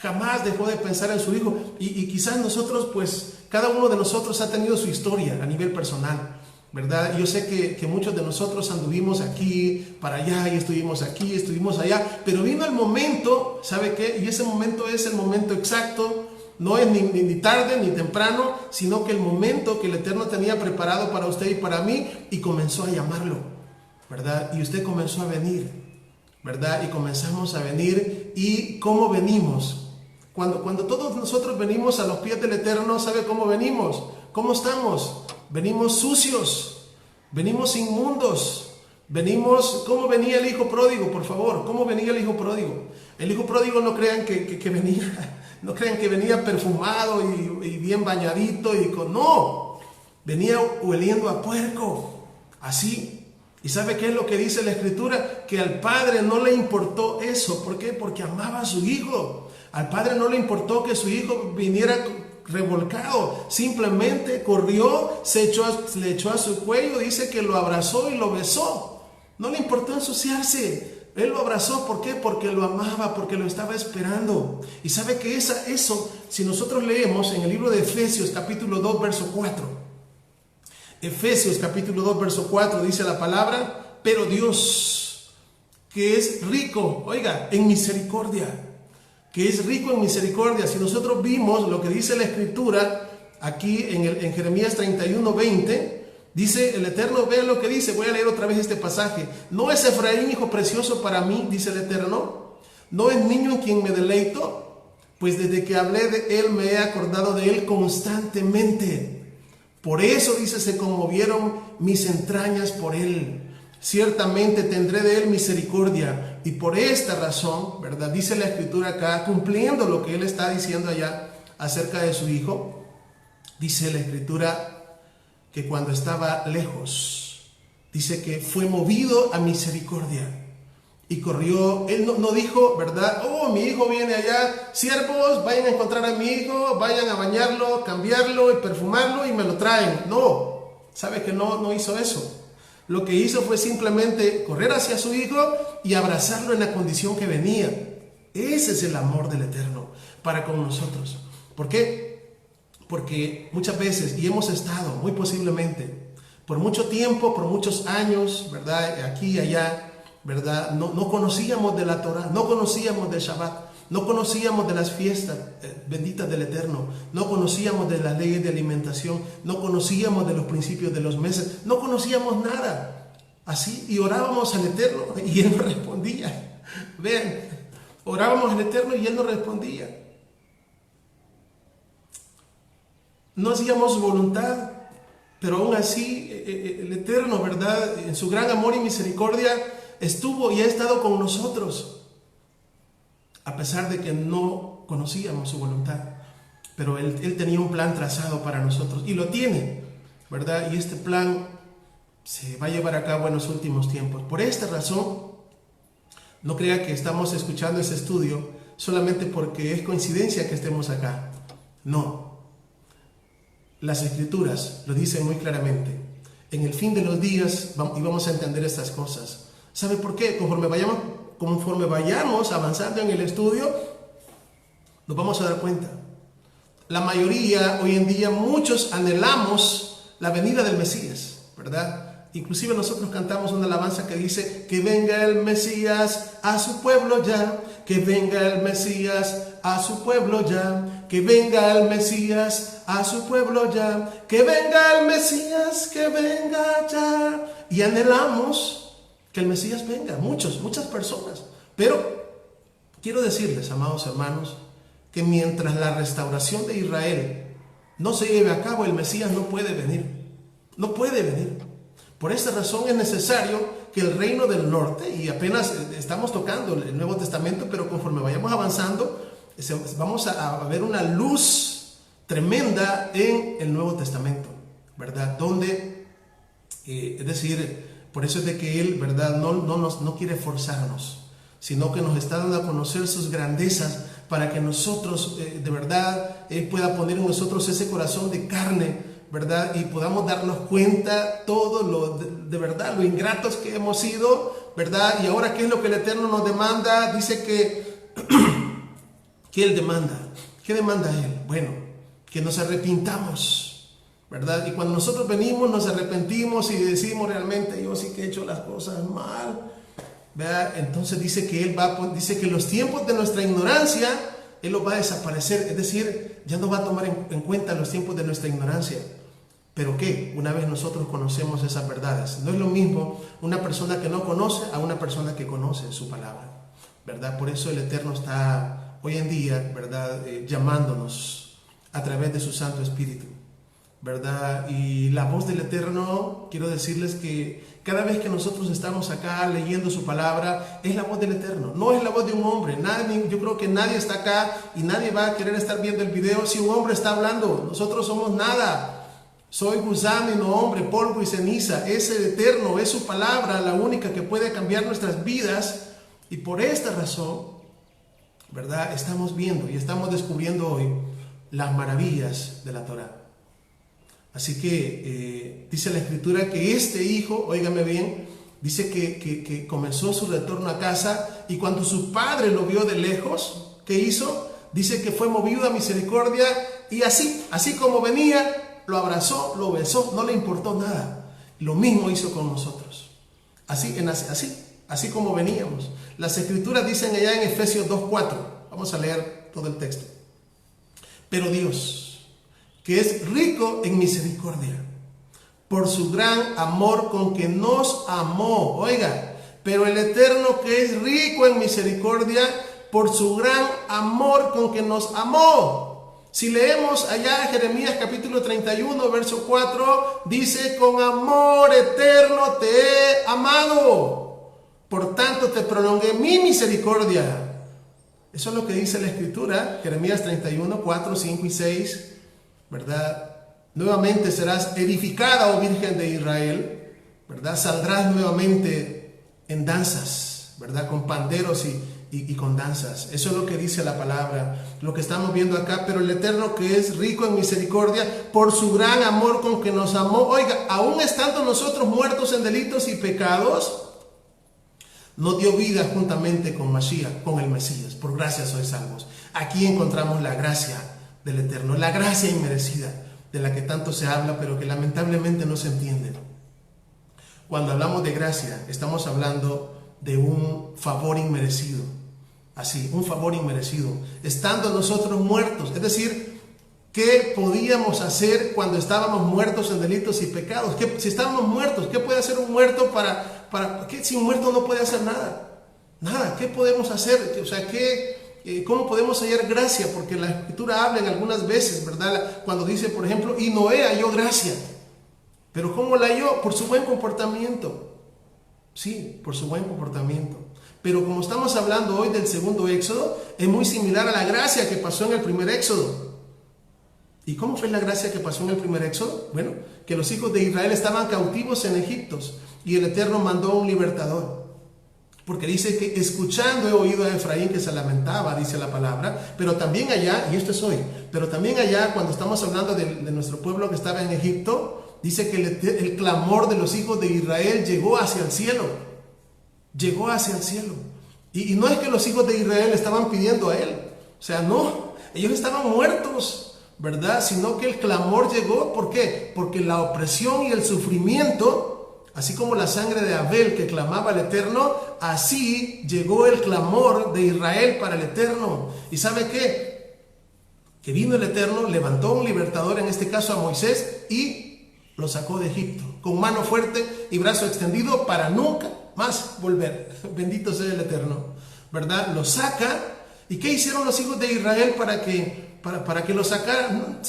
jamás dejó de pensar en su hijo, y quizás nosotros, pues, cada uno de nosotros ha tenido su historia a nivel personal, ¿verdad? Yo sé que muchos de nosotros anduvimos aquí, para allá, y estuvimos aquí, estuvimos allá, pero vino el momento, ¿sabe qué? Y ese momento es el momento exacto, no es ni tarde ni temprano, sino que el momento que el Eterno tenía preparado para usted y para mí, y comenzó a llamarlo, ¿verdad? Y usted comenzó a venir, ¿verdad? Y comenzamos a venir. ¿Y cómo venimos? Cuando todos nosotros venimos a los pies del Eterno, ¿sabe cómo venimos? ¿Cómo estamos? Venimos sucios, venimos inmundos, venimos. ¿Cómo venía el hijo pródigo? Por favor, ¿cómo venía el hijo pródigo? El hijo pródigo, no crean que venía, no crean que venía perfumado y bien bañadito no, venía hueliendo a puerco, así. ¿Y sabe qué es lo que dice la Escritura? Que al padre no le importó eso. ¿Por qué? Porque amaba a su hijo. Al padre no le importó que su hijo viniera revolcado, simplemente corrió, le echó a su cuello, dice que lo abrazó y lo besó. No le importó ensuciarse, él lo abrazó. ¿Por qué? Porque lo amaba, porque lo estaba esperando. Y sabe que eso, si nosotros leemos en el libro de Efesios capítulo 2 verso 4, Efesios capítulo 2 verso 4 dice la palabra: pero Dios, que es rico, oiga, en misericordia, que es rico en misericordia. Si nosotros vimos lo que dice la Escritura aquí en Jeremías 31:20, dice el Eterno, vean lo que dice, voy a leer otra vez este pasaje: ¿no es Efraín hijo precioso para mí? Dice el Eterno. ¿No es niño en quien me deleito? Pues desde que hablé de él me he acordado de él constantemente. Por eso, dice, se conmovieron mis entrañas por él. Ciertamente tendré de él misericordia, y por esta razón, ¿verdad? Dice la Escritura acá, cumpliendo lo que él está diciendo allá acerca de su hijo. Dice la Escritura que cuando estaba lejos, dice que fue movido a misericordia y corrió. Él no dijo, ¿verdad? Oh, mi hijo viene allá, siervos, vayan a encontrar a mi hijo, vayan a bañarlo, cambiarlo y perfumarlo y me lo traen. No, ¿sabe que no hizo eso? Lo que hizo fue simplemente correr hacia su hijo y abrazarlo en la condición que venía. Ese es el amor del Eterno para con nosotros. ¿Por qué? Porque muchas veces, y hemos estado muy posiblemente por mucho tiempo, por muchos años, ¿verdad? Aquí y allá, ¿verdad? No conocíamos de la Torah, no conocíamos del Shabbat, no conocíamos de las fiestas benditas del Eterno, no conocíamos de las leyes de alimentación, no conocíamos de los principios de los meses, no conocíamos nada. Así, y orábamos al Eterno y Él nos respondía. Vean, orábamos al Eterno y Él nos respondía. no hacíamos su voluntad, pero aún así el Eterno, ¿verdad?, en su gran amor y misericordia, estuvo y ha estado con nosotros, a pesar de que no conocíamos su voluntad. Pero Él tenía un plan trazado para nosotros, y lo tiene, ¿verdad? Y este plan se va a llevar a cabo en los últimos tiempos. Por esta razón, no crea que estamos escuchando este estudio solamente porque es coincidencia que estemos acá. No. Las Escrituras lo dicen muy claramente. En el fin de los días vamos a entender estas cosas. ¿Sabe por qué? Conforme vayamos avanzando en el estudio, nos vamos a dar cuenta. La mayoría, hoy en día, muchos anhelamos la venida del Mesías, ¿verdad? Inclusive nosotros cantamos una alabanza que dice: que venga el Mesías a su pueblo ya, que venga el Mesías a su pueblo ya, que venga el Mesías a su pueblo ya, que venga el Mesías, que venga ya. Y anhelamos que el Mesías venga, muchas personas. Pero quiero decirles, amados hermanos, que mientras la restauración de Israel no se lleve a cabo, el Mesías no puede venir. No puede venir. Por esta razón es necesario que el reino del norte, y apenas estamos tocando el Nuevo Testamento, pero conforme vayamos avanzando, vamos a ver una luz tremenda en el Nuevo Testamento, ¿verdad? Donde, es decir, por eso es de que Él, ¿verdad?, no quiere forzarnos, sino que nos está dando a conocer sus grandezas, para que nosotros, de verdad, Él pueda poner en nosotros ese corazón de carne, ¿verdad? Y podamos darnos cuenta todo de verdad, lo ingratos que hemos sido, ¿verdad? Y ahora, ¿qué es lo que el Eterno nos demanda? Dice que Él demanda. ¿Qué demanda Él? Bueno, que nos arrepintamos, ¿verdad? Y cuando nosotros venimos, nos arrepentimos y decimos realmente: yo sí que he hecho las cosas mal, ¿verdad? Entonces dice que dice que los tiempos de nuestra ignorancia Él los va a desaparecer, es decir, ya no va a tomar en cuenta los tiempos de nuestra ignorancia. ¿Pero qué? Una vez nosotros conocemos esas verdades. No es lo mismo una persona que no conoce a una persona que conoce su palabra, ¿verdad? Por eso el Eterno está hoy en día, ¿verdad?, llamándonos a través de su Santo Espíritu, ¿verdad? Y la voz del Eterno, quiero decirles que cada vez que nosotros estamos acá leyendo su palabra, es la voz del Eterno, no es la voz de un hombre. Yo creo que nadie está acá y nadie va a querer estar viendo el video si un hombre está hablando. Nosotros somos nada. Soy gusano y no hombre, polvo y ceniza. Es el Eterno, es su palabra la única que puede cambiar nuestras vidas. Y por esta razón, ¿verdad?, estamos viendo y estamos descubriendo hoy las maravillas de la Torá. Así que dice la Escritura que este hijo, óigame bien, dice que comenzó su retorno a casa, y cuando su padre lo vio de lejos, ¿qué hizo? Dice que fue movido a misericordia, y así como venía, lo abrazó, lo besó, no le importó nada. Lo mismo hizo con nosotros. Así como veníamos. Las Escrituras dicen allá en Efesios 2:4. Vamos a leer todo el texto. Pero Dios, que es rico en misericordia, por su gran amor con que nos amó. Oiga, pero el Eterno, que es rico en misericordia, por su gran amor con que nos amó. Si leemos allá Jeremías capítulo 31, verso 4, dice: con amor eterno te he amado, por tanto te prolongué mi misericordia. Eso es lo que dice la Escritura, Jeremías 31, 4, 5 y 6, ¿verdad? Nuevamente serás edificada, oh Virgen de Israel, ¿verdad? Saldrás nuevamente en danzas, ¿verdad? Con panderos y con danzas. Eso es lo que dice la palabra, lo que estamos viendo acá. Pero el Eterno, que es rico en misericordia, por su gran amor con que nos amó, oiga, aún estando nosotros muertos en delitos y pecados, nos dio vida juntamente con Mashiach, con el Mesías. Por gracia sois salvos. Aquí encontramos la gracia del Eterno, la gracia inmerecida, de la que tanto se habla, pero que lamentablemente no se entiende. Cuando hablamos de gracia, estamos hablando de un favor inmerecido. Así, un favor inmerecido, estando nosotros muertos. Es decir, ¿qué podíamos hacer cuando estábamos muertos en delitos y pecados? Si estábamos muertos, ¿qué puede hacer un muerto para qué? Si un muerto no puede hacer nada, ¿qué podemos hacer? O sea, ¿qué ¿cómo podemos hallar gracia? Porque la Escritura habla en algunas veces, ¿verdad? Cuando dice, por ejemplo, y Noé halló gracia. Pero ¿cómo la halló? Por su buen comportamiento. Sí, por su buen comportamiento. Pero como estamos hablando hoy del segundo éxodo, es muy similar a la gracia que pasó en el primer éxodo. ¿Y cómo fue la gracia que pasó en el primer éxodo? Bueno, que los hijos de Israel estaban cautivos en Egipto y el Eterno mandó un libertador. Porque dice que escuchando he oído a Efraín que se lamentaba, dice la palabra, pero también allá, y esto es hoy, pero también allá cuando estamos hablando de nuestro pueblo que estaba en Egipto, dice que el clamor de los hijos de Israel llegó hacia el cielo. Llegó hacia el cielo. Y no es que los hijos de Israel estaban pidiendo a él. O sea, no, ellos estaban muertos, ¿verdad? Sino que el clamor llegó, ¿por qué? Porque la opresión y el sufrimiento, así como la sangre de Abel que clamaba al Eterno, así llegó el clamor de Israel para el Eterno. ¿Y sabe qué? Que vino el Eterno, levantó un libertador, en este caso a Moisés, y lo sacó de Egipto, con mano fuerte y brazo extendido para nunca más volver. Bendito sea el Eterno, ¿verdad? Lo saca. ¿Y qué hicieron los hijos de Israel para que lo sacaran?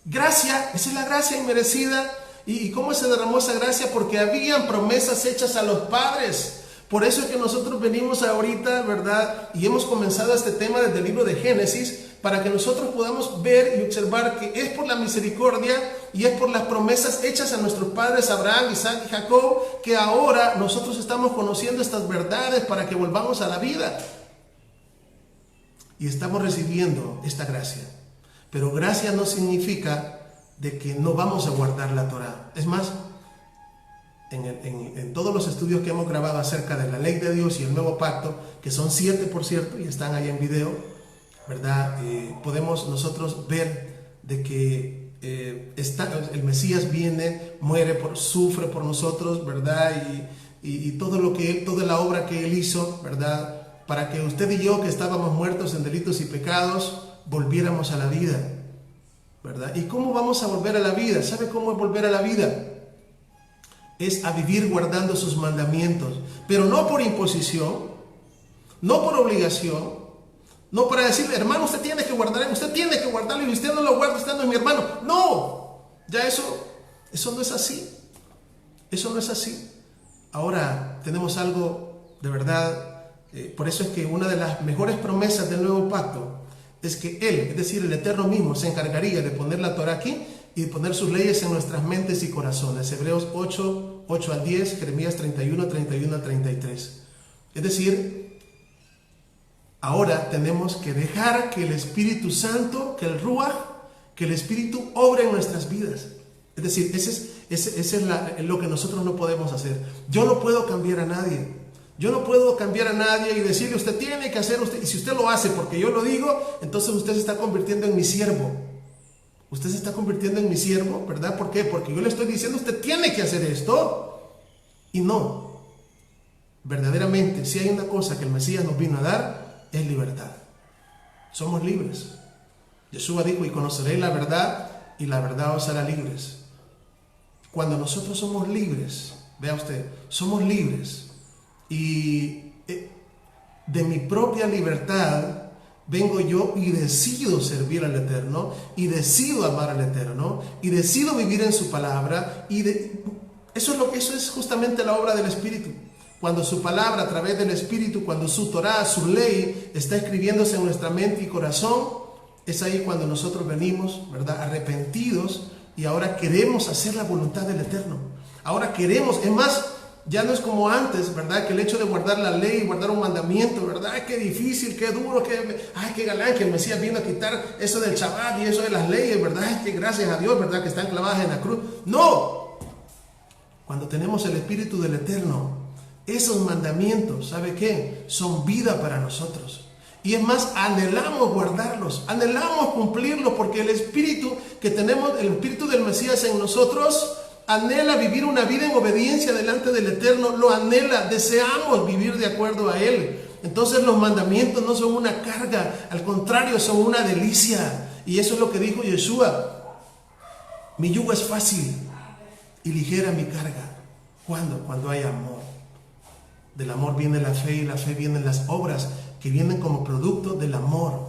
Gracia, esa es la gracia inmerecida. ¿Y cómo se derramó esa gracia? Porque habían promesas hechas a los padres. Por eso es que nosotros venimos ahorita, ¿verdad? Y hemos comenzado este tema desde el libro de Génesis, para que nosotros podamos ver y observar que es por la misericordia y es por las promesas hechas a nuestros padres Abraham, Isaac y Jacob, que ahora nosotros estamos conociendo estas verdades para que volvamos a la vida. Y estamos recibiendo esta gracia. Pero gracia no significa de que no vamos a guardar la Torá. Es más, en todos los estudios que hemos grabado acerca de la ley de Dios y el nuevo pacto, que son 7 por cierto, y están ahí en video, ¿verdad? Podemos nosotros ver de que el Mesías viene, muere, sufre por nosotros, ¿verdad? Y todo lo que él, toda la obra que él hizo, ¿verdad? Para que usted y yo, que estábamos muertos en delitos y pecados, volviéramos a la vida, ¿verdad? ¿Y cómo vamos a volver a la vida? ¿Sabe cómo es volver a la vida? Es a vivir guardando sus mandamientos, pero no por imposición, no por obligación, no para decirle, hermano, usted tiene que guardarlo y usted no lo guarda, usted no es mi hermano. No, ya eso no es así. Eso no es así. Ahora tenemos algo de verdad, por eso es que una de las mejores promesas del nuevo pacto es que Él, es decir, el Eterno mismo, se encargaría de poner la Torá aquí y de poner sus leyes en nuestras mentes y corazones. Hebreos 8 al 10, Jeremías 31 al 33. Es decir, ahora tenemos que dejar que el Espíritu Santo, que el Ruach, que el Espíritu obre en nuestras vidas. Es decir, ese es lo que nosotros no podemos hacer. Yo no puedo cambiar a nadie. Yo no puedo cambiar a nadie y decirle, usted tiene que hacer, y si usted lo hace porque yo lo digo, entonces usted se está convirtiendo en mi siervo. Usted se está convirtiendo en mi siervo, ¿verdad? ¿Por qué? Porque yo le estoy diciendo, usted tiene que hacer esto. Y no. Verdaderamente, si hay una cosa que el Mesías nos vino a dar, es libertad. Somos libres. Yeshua dijo, y conoceréis la verdad, y la verdad os hará libres. Cuando nosotros somos libres, vea usted, somos libres. Y de mi propia libertad vengo yo y decido servir al Eterno, y decido amar al Eterno, y decido vivir en su palabra, eso es justamente la obra del Espíritu. Cuando su palabra a través del Espíritu, cuando su Torá, su ley está escribiéndose en nuestra mente y corazón, es ahí cuando nosotros venimos, ¿verdad?, arrepentidos, y ahora queremos hacer la voluntad del Eterno. Ahora queremos, es más, ya no es como antes, ¿verdad? Que el hecho de guardar la ley, guardar un mandamiento, ¿verdad? ¡Ay, qué difícil, qué duro, qué galán que el Mesías vino a quitar eso del Shabbat y eso de las leyes, ¿verdad? ¡Ay, que gracias a Dios, ¿verdad? Que están clavadas en la cruz! ¡No! Cuando tenemos el Espíritu del Eterno, esos mandamientos, ¿sabe qué? Son vida para nosotros. Y es más, anhelamos guardarlos, anhelamos cumplirlos, porque el Espíritu que tenemos, el Espíritu del Mesías en nosotros, anhela vivir una vida en obediencia delante del Eterno, lo anhela, deseamos vivir de acuerdo a Él. Entonces los mandamientos no son una carga, al contrario, son una delicia. Y eso es lo que dijo Yeshua: mi yugo es fácil y ligera mi carga. ¿Cuándo? Cuando hay amor. Del amor viene la fe, y la fe vienen las obras. que vienen como producto del amor.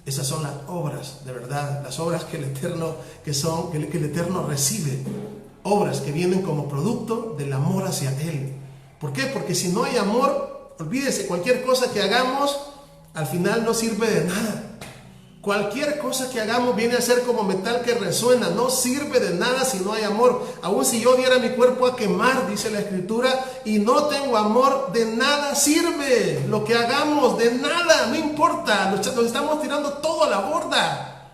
Esas son las obras, de verdad, las obras que el Eterno, que el Eterno recibe. Obras que vienen como producto del amor hacia Él. ¿Por qué? Porque si no hay amor, olvídese, cualquier cosa que hagamos, al final no sirve de nada. Cualquier cosa que hagamos viene a ser como metal que resuena, no sirve de nada si no hay amor. Aun si yo diera mi cuerpo a quemar, dice la Escritura, y no tengo amor, de nada sirve. Lo que hagamos, de nada, no importa, nos estamos tirando todo a la borda.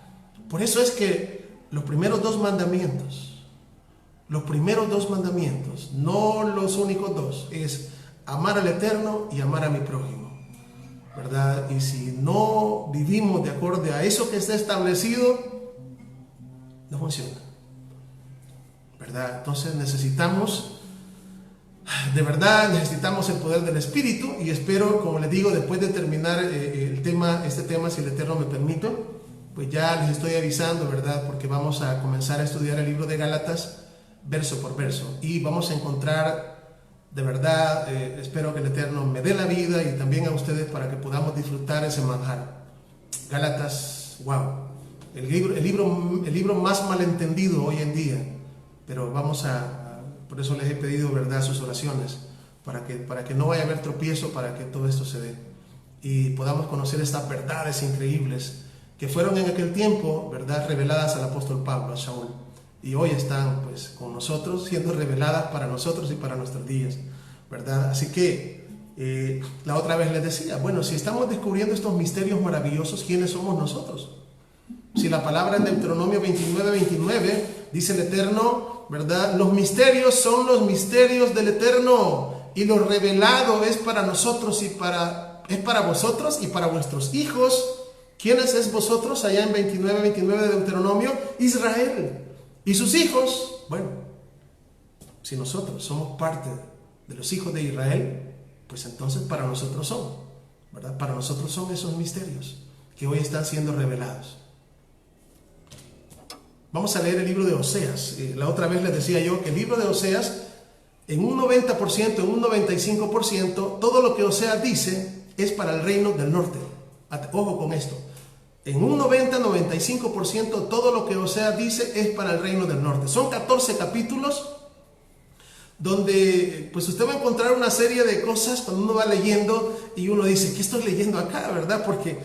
Por eso es que los primeros dos mandamientos, no los únicos dos, es amar al Eterno y amar a mi prójimo, ¿verdad? Y si no vivimos de acuerdo a eso que está establecido, no funciona, ¿verdad? Entonces necesitamos, de verdad, necesitamos el poder del Espíritu, y espero, como les digo, después de terminar este tema, si el Eterno me permite, pues ya les estoy avisando, ¿verdad? Porque vamos a comenzar a estudiar el libro de Gálatas verso por verso, y vamos a encontrar, de verdad, espero que el Eterno me dé la vida y también a ustedes para que podamos disfrutar ese manjar. Gálatas, wow, el libro más malentendido hoy en día, pero por eso les he pedido, verdad, sus oraciones, para que no vaya a haber tropiezo, para que todo esto se dé y podamos conocer estas verdades increíbles que fueron en aquel tiempo, verdad, reveladas al apóstol Pablo, a Shaul, y hoy están pues con nosotros, siendo reveladas para nosotros y para nuestros días, ¿verdad? Así que la otra vez les decía, bueno, si estamos descubriendo estos misterios maravillosos, ¿quiénes somos nosotros? Si la palabra en Deuteronomio 29:29 dice el Eterno, ¿verdad? Los misterios son los misterios del Eterno, y lo revelado es para nosotros es para vosotros y para vuestros hijos. ¿Quiénes es vosotros? Allá en 29:29 de Deuteronomio, Israel. Y sus hijos, bueno, si nosotros somos parte de los hijos de Israel, pues entonces para nosotros son, ¿verdad? Para nosotros son esos misterios que hoy están siendo revelados. Vamos a leer el libro de Oseas. La otra vez les decía yo que el libro de Oseas, en un 90%, en un 95%, todo lo que Oseas dice es para el reino del norte. Ojo con esto. En un 90-95% todo lo que Oseas dice es para el reino del norte. Son 14 capítulos donde pues usted va a encontrar una serie de cosas cuando uno va leyendo y uno dice, ¿qué estoy leyendo acá? ¿Verdad? Porque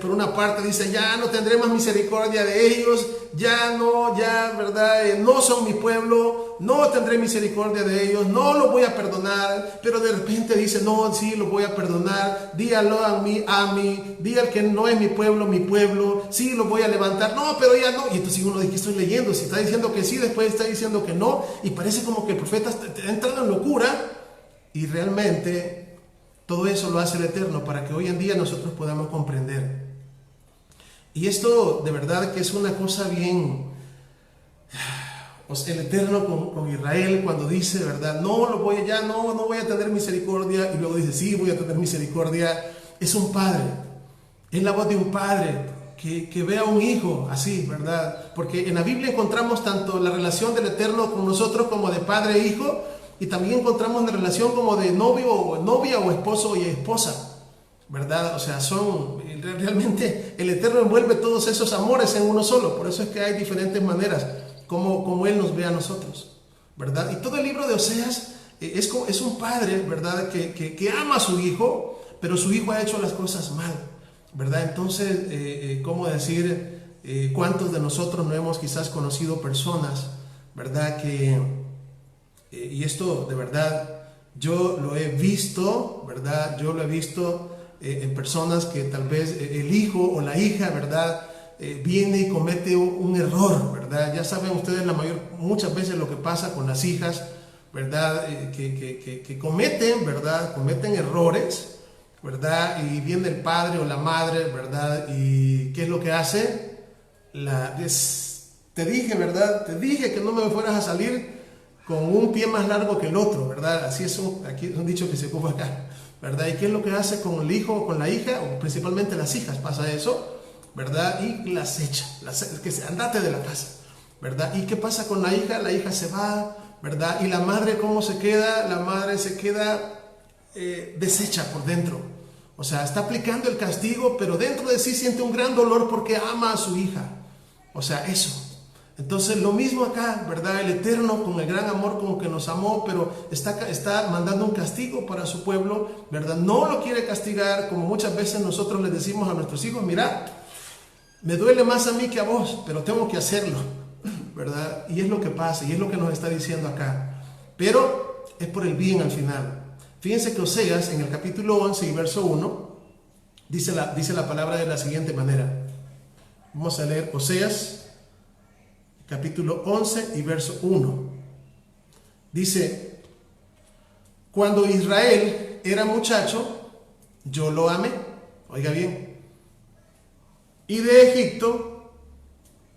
por una parte dice, ya no tendré más misericordia de ellos, ¿verdad? No son mi pueblo, no tendré misericordia de ellos, no los voy a perdonar, pero de repente dice, no, sí, los voy a perdonar, dígalo a mí, diga al que no es mi pueblo, sí, los voy a levantar, no, pero ya no, y entonces uno dice, ¿qué estoy leyendo? Si está diciendo que sí, después está diciendo que no, y parece como que el profeta está entrando en locura, y realmente todo eso lo hace el Eterno para que hoy en día nosotros podamos comprender. Y esto de verdad que es una cosa bien, el Eterno con Israel cuando dice, ¿verdad? No voy a tener misericordia, y luego dice, sí, voy a tener misericordia. Es un padre, es la voz de un padre que ve a un hijo así, ¿verdad? Porque en la Biblia encontramos tanto la relación del Eterno con nosotros como de padre e hijo, y también encontramos la relación como de novia o esposo y esposa, ¿verdad? O sea, realmente el Eterno envuelve todos esos amores en uno solo. Por eso es que hay diferentes maneras como Él nos ve a nosotros, ¿verdad? Y todo el libro de Oseas es un padre, ¿verdad? Que ama a su hijo, pero su hijo ha hecho las cosas mal, ¿verdad? Entonces, ¿cómo decir? ¿Cuántos de nosotros no hemos quizás conocido personas, ¿verdad? Y esto de verdad yo lo he visto, ¿verdad? Yo lo he visto en personas que tal vez el hijo o la hija, ¿verdad? Viene y comete un error, ¿verdad? Ya saben ustedes muchas veces lo que pasa con las hijas, ¿verdad? Que cometen, ¿verdad? Cometen errores, ¿verdad? Y viene el padre o la madre, ¿verdad? Y ¿qué es lo que hace? Te dije, ¿verdad? Te dije que no me fueras a salir con un pie más largo que el otro, ¿verdad? Así aquí es un dicho que se ocupa acá, ¿verdad? ¿Y qué es lo que hace con el hijo o con la hija? O principalmente las hijas pasa eso, ¿verdad? Y las echa, andate de la casa, ¿verdad? ¿Y qué pasa con la hija? La hija se va, ¿verdad? Y la madre, ¿cómo se queda? La madre se queda deshecha por dentro, O sea, está aplicando el castigo, pero dentro de sí siente un gran dolor porque ama a su hija. O sea, eso. Entonces, lo mismo acá, ¿verdad? El Eterno, con el gran amor con que nos amó, pero está mandando un castigo para su pueblo, ¿verdad? No lo quiere castigar, como muchas veces nosotros le decimos a nuestros hijos: mira, me duele más a mí que a vos, pero tengo que hacerlo, ¿verdad? Y es lo que pasa, y es lo que nos está diciendo acá. Pero es por el bien al final. Fíjense que Oseas, en el capítulo 11 y verso 1, dice la palabra de la siguiente manera. Vamos a leer Oseas, capítulo 11 y verso 1. Dice: cuando Israel era muchacho, yo lo amé. Oiga bien. Y de Egipto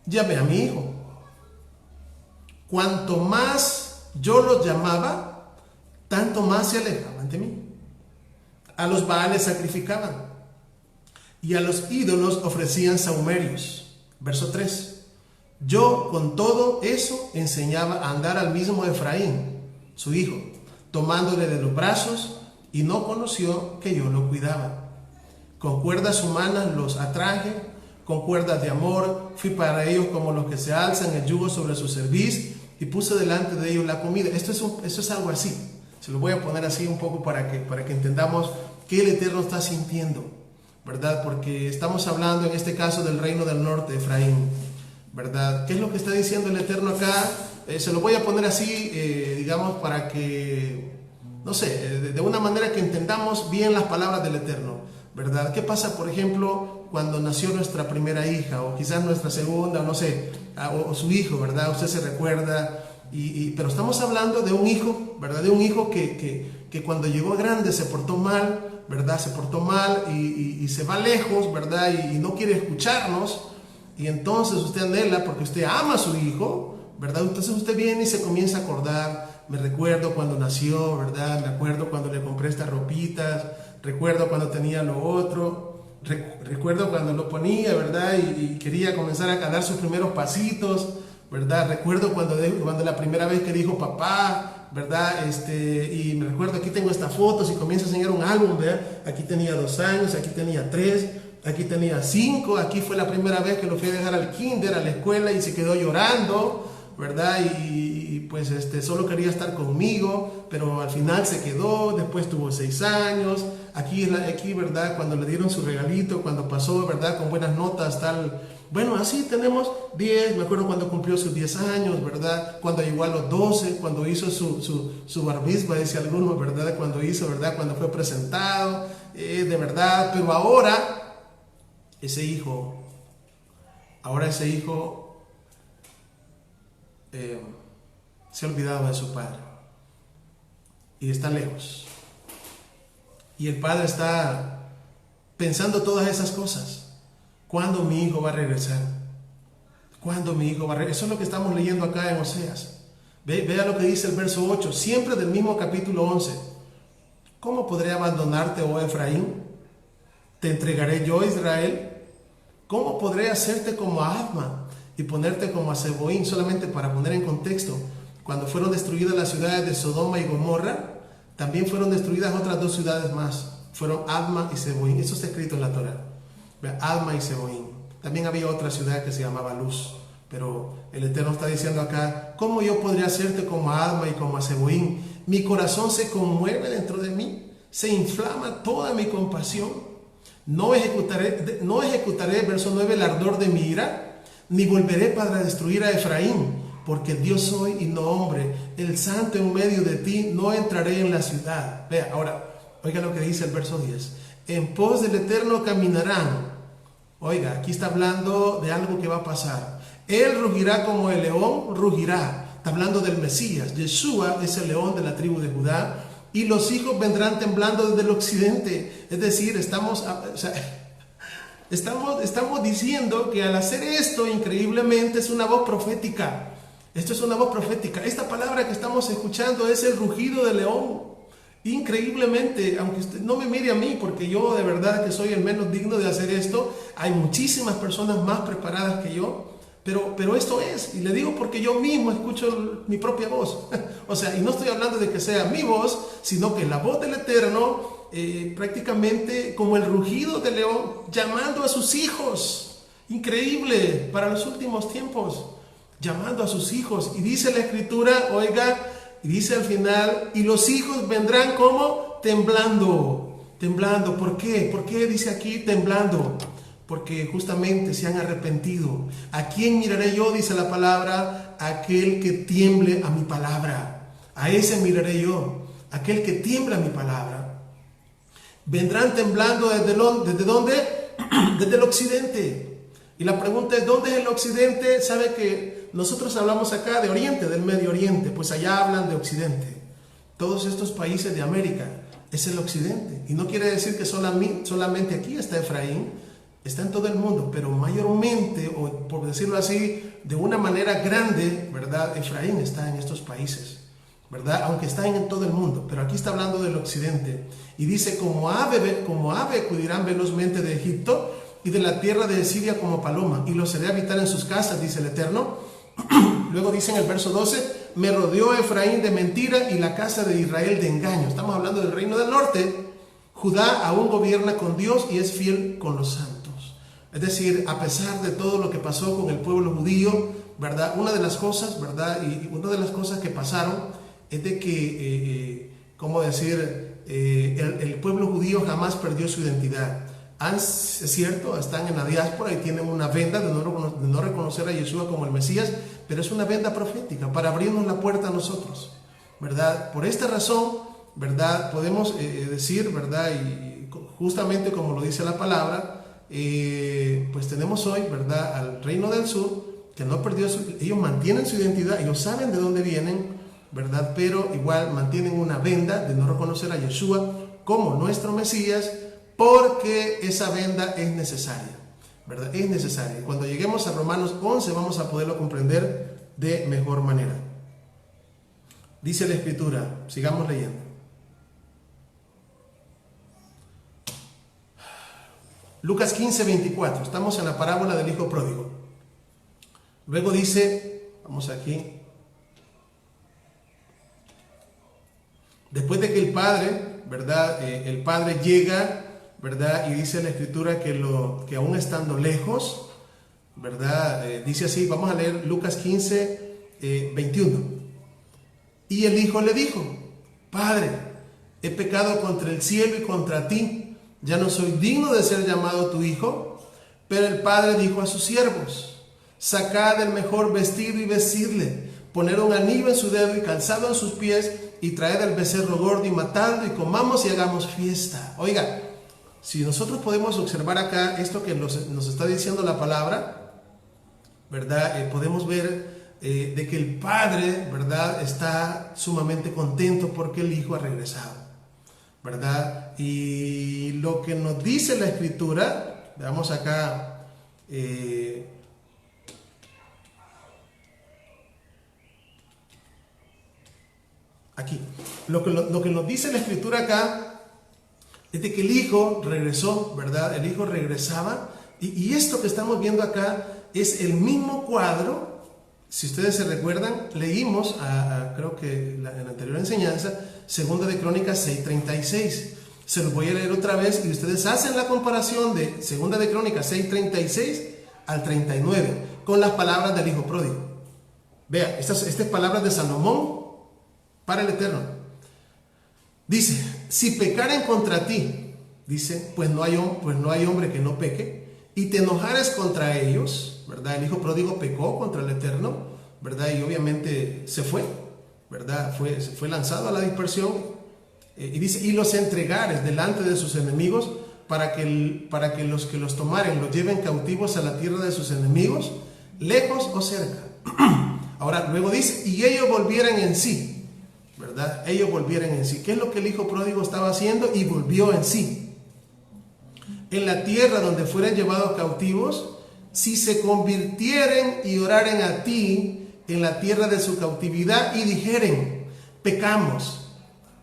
llamé a mi hijo. Cuanto más yo los llamaba, tanto más se alejaban de mí. A los Baales sacrificaban, y a los ídolos ofrecían sahumerios. Verso 3. Yo con todo eso enseñaba a andar al mismo Efraín, su hijo, tomándole de los brazos, y no conoció que yo lo cuidaba. Con cuerdas humanas los atraje, con cuerdas de amor fui para ellos como los que se alzan el yugo sobre su cerviz, y puse delante de ellos la comida. Esto es algo así. Se lo voy a poner así un poco para que entendamos qué el Eterno está sintiendo, ¿verdad? Porque estamos hablando en este caso del reino del norte, Efraín, ¿verdad? ¿Qué es lo que está diciendo el Eterno acá? Se lo voy a poner así, digamos, para que, no sé, de una manera que entendamos bien las palabras del Eterno, ¿verdad? ¿Qué pasa, por ejemplo, cuando nació nuestra primera hija, o quizás nuestra segunda, no sé, o su hijo, ¿verdad? Usted se recuerda, pero estamos hablando de un hijo, ¿verdad? De un hijo que cuando llegó grande se portó mal, ¿verdad? Se portó mal y se va lejos, ¿verdad? Y no quiere escucharnos. Y entonces usted anhela, porque usted ama a su hijo, ¿verdad? Entonces usted viene y se comienza a acordar: me recuerdo cuando nació, ¿verdad? Me acuerdo cuando le compré estas ropitas, recuerdo cuando tenía lo otro, recuerdo cuando lo ponía, ¿verdad? Y quería comenzar a dar sus primeros pasitos, ¿verdad? Recuerdo cuando la primera vez que dijo papá, ¿verdad? Y me recuerdo, aquí tengo estas fotos, y comienza a enseñar un álbum, ¿verdad? Aquí tenía 2 años, aquí tenía 3, aquí tenía 5, aquí fue la primera vez que lo fui a dejar al kinder, a la escuela, y se quedó llorando, ¿verdad? Y pues solo quería estar conmigo, pero al final se quedó. Después tuvo 6 años, aquí, ¿verdad? Cuando le dieron su regalito, cuando pasó, ¿verdad? Con buenas notas, tal. Bueno, así tenemos 10, me acuerdo cuando cumplió sus 10 años, ¿verdad? Cuando llegó a los 12, cuando hizo su bar mitzvah, dice algunos, ¿verdad? Cuando hizo, ¿verdad? Cuando fue presentado, de verdad. Pero ahora ese hijo se ha olvidado de su padre y está lejos. Y el padre está pensando todas esas cosas. ¿Cuándo mi hijo va a regresar? ¿Cuándo mi hijo va a regresar? Eso es lo que estamos leyendo acá en Oseas. Vea lo que dice el verso 8, siempre del mismo capítulo 11. ¿Cómo podré abandonarte, oh Efraín? ¿Te entregaré yo, Israel? ¿Cómo podré hacerte como a Adma y ponerte como a Zeboín? Solamente para poner en contexto, cuando fueron destruidas las ciudades de Sodoma y Gomorra, también fueron destruidas otras 2 ciudades más. Fueron Adma y Zeboín. Eso está escrito en la Torá. Adma y Zeboín. También había otra ciudad que se llamaba Luz. Pero el Eterno está diciendo acá: ¿cómo yo podría hacerte como a Adma y como a Zeboín? Mi corazón se conmueve dentro de mí, se inflama toda mi compasión. No ejecutaré, verso 9, el ardor de mi ira, ni volveré para destruir a Efraín, porque Dios soy y no hombre, el santo en medio de ti, no entraré en la ciudad. Vea, ahora, oiga lo que dice el verso 10. En pos del Eterno caminarán. Oiga, aquí está hablando de algo que va a pasar. Él rugirá como el león rugirá. Está hablando del Mesías. Yeshua es el león de la tribu de Judá. Y los hijos vendrán temblando desde el occidente. Es decir, estamos diciendo que al hacer esto, increíblemente, es una voz profética. Esto es una voz profética. Esta palabra que estamos escuchando es el rugido del león. Increíblemente, aunque usted no me mire a mí, porque yo de verdad que soy el menos digno de hacer esto, hay muchísimas personas más preparadas que yo, Pero esto es, y le digo porque yo mismo escucho mi propia voz. O sea, y no estoy hablando de que sea mi voz, sino que la voz del Eterno, prácticamente como el rugido del león, llamando a sus hijos. Increíble para los últimos tiempos, llamando a sus hijos. Y dice la Escritura, oiga, y dice al final, y los hijos vendrán como temblando. Temblando, ¿por qué? ¿Por qué dice aquí temblando? Porque justamente se han arrepentido. ¿A quién miraré yo? Dice la palabra, aquel que tiemble a mi palabra. A ese miraré yo, aquel que tiembla a mi palabra. Vendrán temblando ¿desde dónde? Desde el occidente. Y la pregunta es, ¿dónde es el occidente? Sabe que nosotros hablamos acá de Oriente, del Medio Oriente, pues allá hablan de occidente. Todos estos países de América es el occidente. Y no quiere decir que solamente aquí está Efraín, está en todo el mundo, pero mayormente, o por decirlo así, de una manera grande, ¿verdad? Efraín está en estos países, ¿verdad? Aunque está en todo el mundo, pero aquí está hablando del occidente. Y dice, como ave acudirán velozmente de Egipto y de la tierra de Siria como paloma, y los haré habitar en sus casas, dice el Eterno. Luego dice en el verso 12, me rodeó Efraín de mentira y la casa de Israel de engaño. Estamos hablando del reino del norte. Judá aún gobierna con Dios y es fiel con los santos. Es decir, a pesar de todo lo que pasó con el pueblo judío, ¿verdad? Una de las cosas, ¿verdad? Y una de las cosas que pasaron es de que, ¿cómo decir? El pueblo judío jamás perdió su identidad. Es cierto, están en la diáspora y tienen una venda de no reconocer a Yeshua como el Mesías, pero es una venda profética para abrirnos la puerta a nosotros, ¿verdad? Por esta razón, ¿verdad? Podemos decir, ¿verdad? Y justamente como lo dice la palabra, pues tenemos hoy, ¿verdad? Al reino del sur, que no perdió ellos mantienen su identidad, ellos saben de dónde vienen, ¿verdad? Pero igual mantienen una venda de no reconocer a Yeshua como nuestro Mesías, porque esa venda es necesaria, ¿verdad? Es necesaria. Y cuando lleguemos a Romanos 11 vamos a poderlo comprender de mejor manera. Dice la Escritura, sigamos leyendo. Lucas 15, 24. Estamos en la parábola del hijo pródigo. Luego dice, vamos aquí. Después de que el padre, ¿verdad? El padre llega, ¿verdad? Y dice la Escritura que aún estando lejos, ¿verdad? Dice así, vamos a leer Lucas 15, 21. Y el hijo le dijo, Padre, he pecado contra el cielo y contra ti. Ya no soy digno de ser llamado tu hijo. Pero el padre dijo a sus siervos, sacad el mejor vestido y vestidle, poner un anillo en su dedo y calzado en sus pies, y traed el becerro gordo y matadlo, y comamos y hagamos fiesta. Oiga, si nosotros podemos observar acá esto que nos está diciendo la palabra, ¿verdad? Podemos ver de que el padre, ¿verdad? Está sumamente contento porque el hijo ha regresado, ¿verdad? Y lo que nos dice la Escritura, veamos acá, aquí, lo que nos dice la Escritura acá es de que el hijo regresó, ¿verdad? El hijo regresaba, y esto que estamos viendo acá es el mismo cuadro. Si ustedes se recuerdan, leímos, creo que en la anterior enseñanza, Segunda de Crónicas 6:36. Se los voy a leer otra vez y ustedes hacen la comparación de Segunda de Crónicas 6:36 al 39 con las palabras del hijo pródigo. Vea, estas palabras de Salomón para el Eterno. Dice, si pecaren contra ti, dice, pues no hay hombre que no peque, y te enojares contra ellos, ¿verdad? El hijo pródigo pecó contra el Eterno, ¿verdad? Y obviamente se fue, ¿verdad? Fue lanzado a la dispersión, y dice, y los entregares delante de sus enemigos, para que los que los tomaren los lleven cautivos a la tierra de sus enemigos, lejos o cerca. Ahora, luego dice, y ellos volvieran en sí, ¿verdad? Ellos volvieran en sí. ¿Qué es lo que el hijo pródigo estaba haciendo? Y volvió en sí. En la tierra donde fueran llevados cautivos, si se convirtieren y oraren a ti en la tierra de su cautividad y dijeren, pecamos,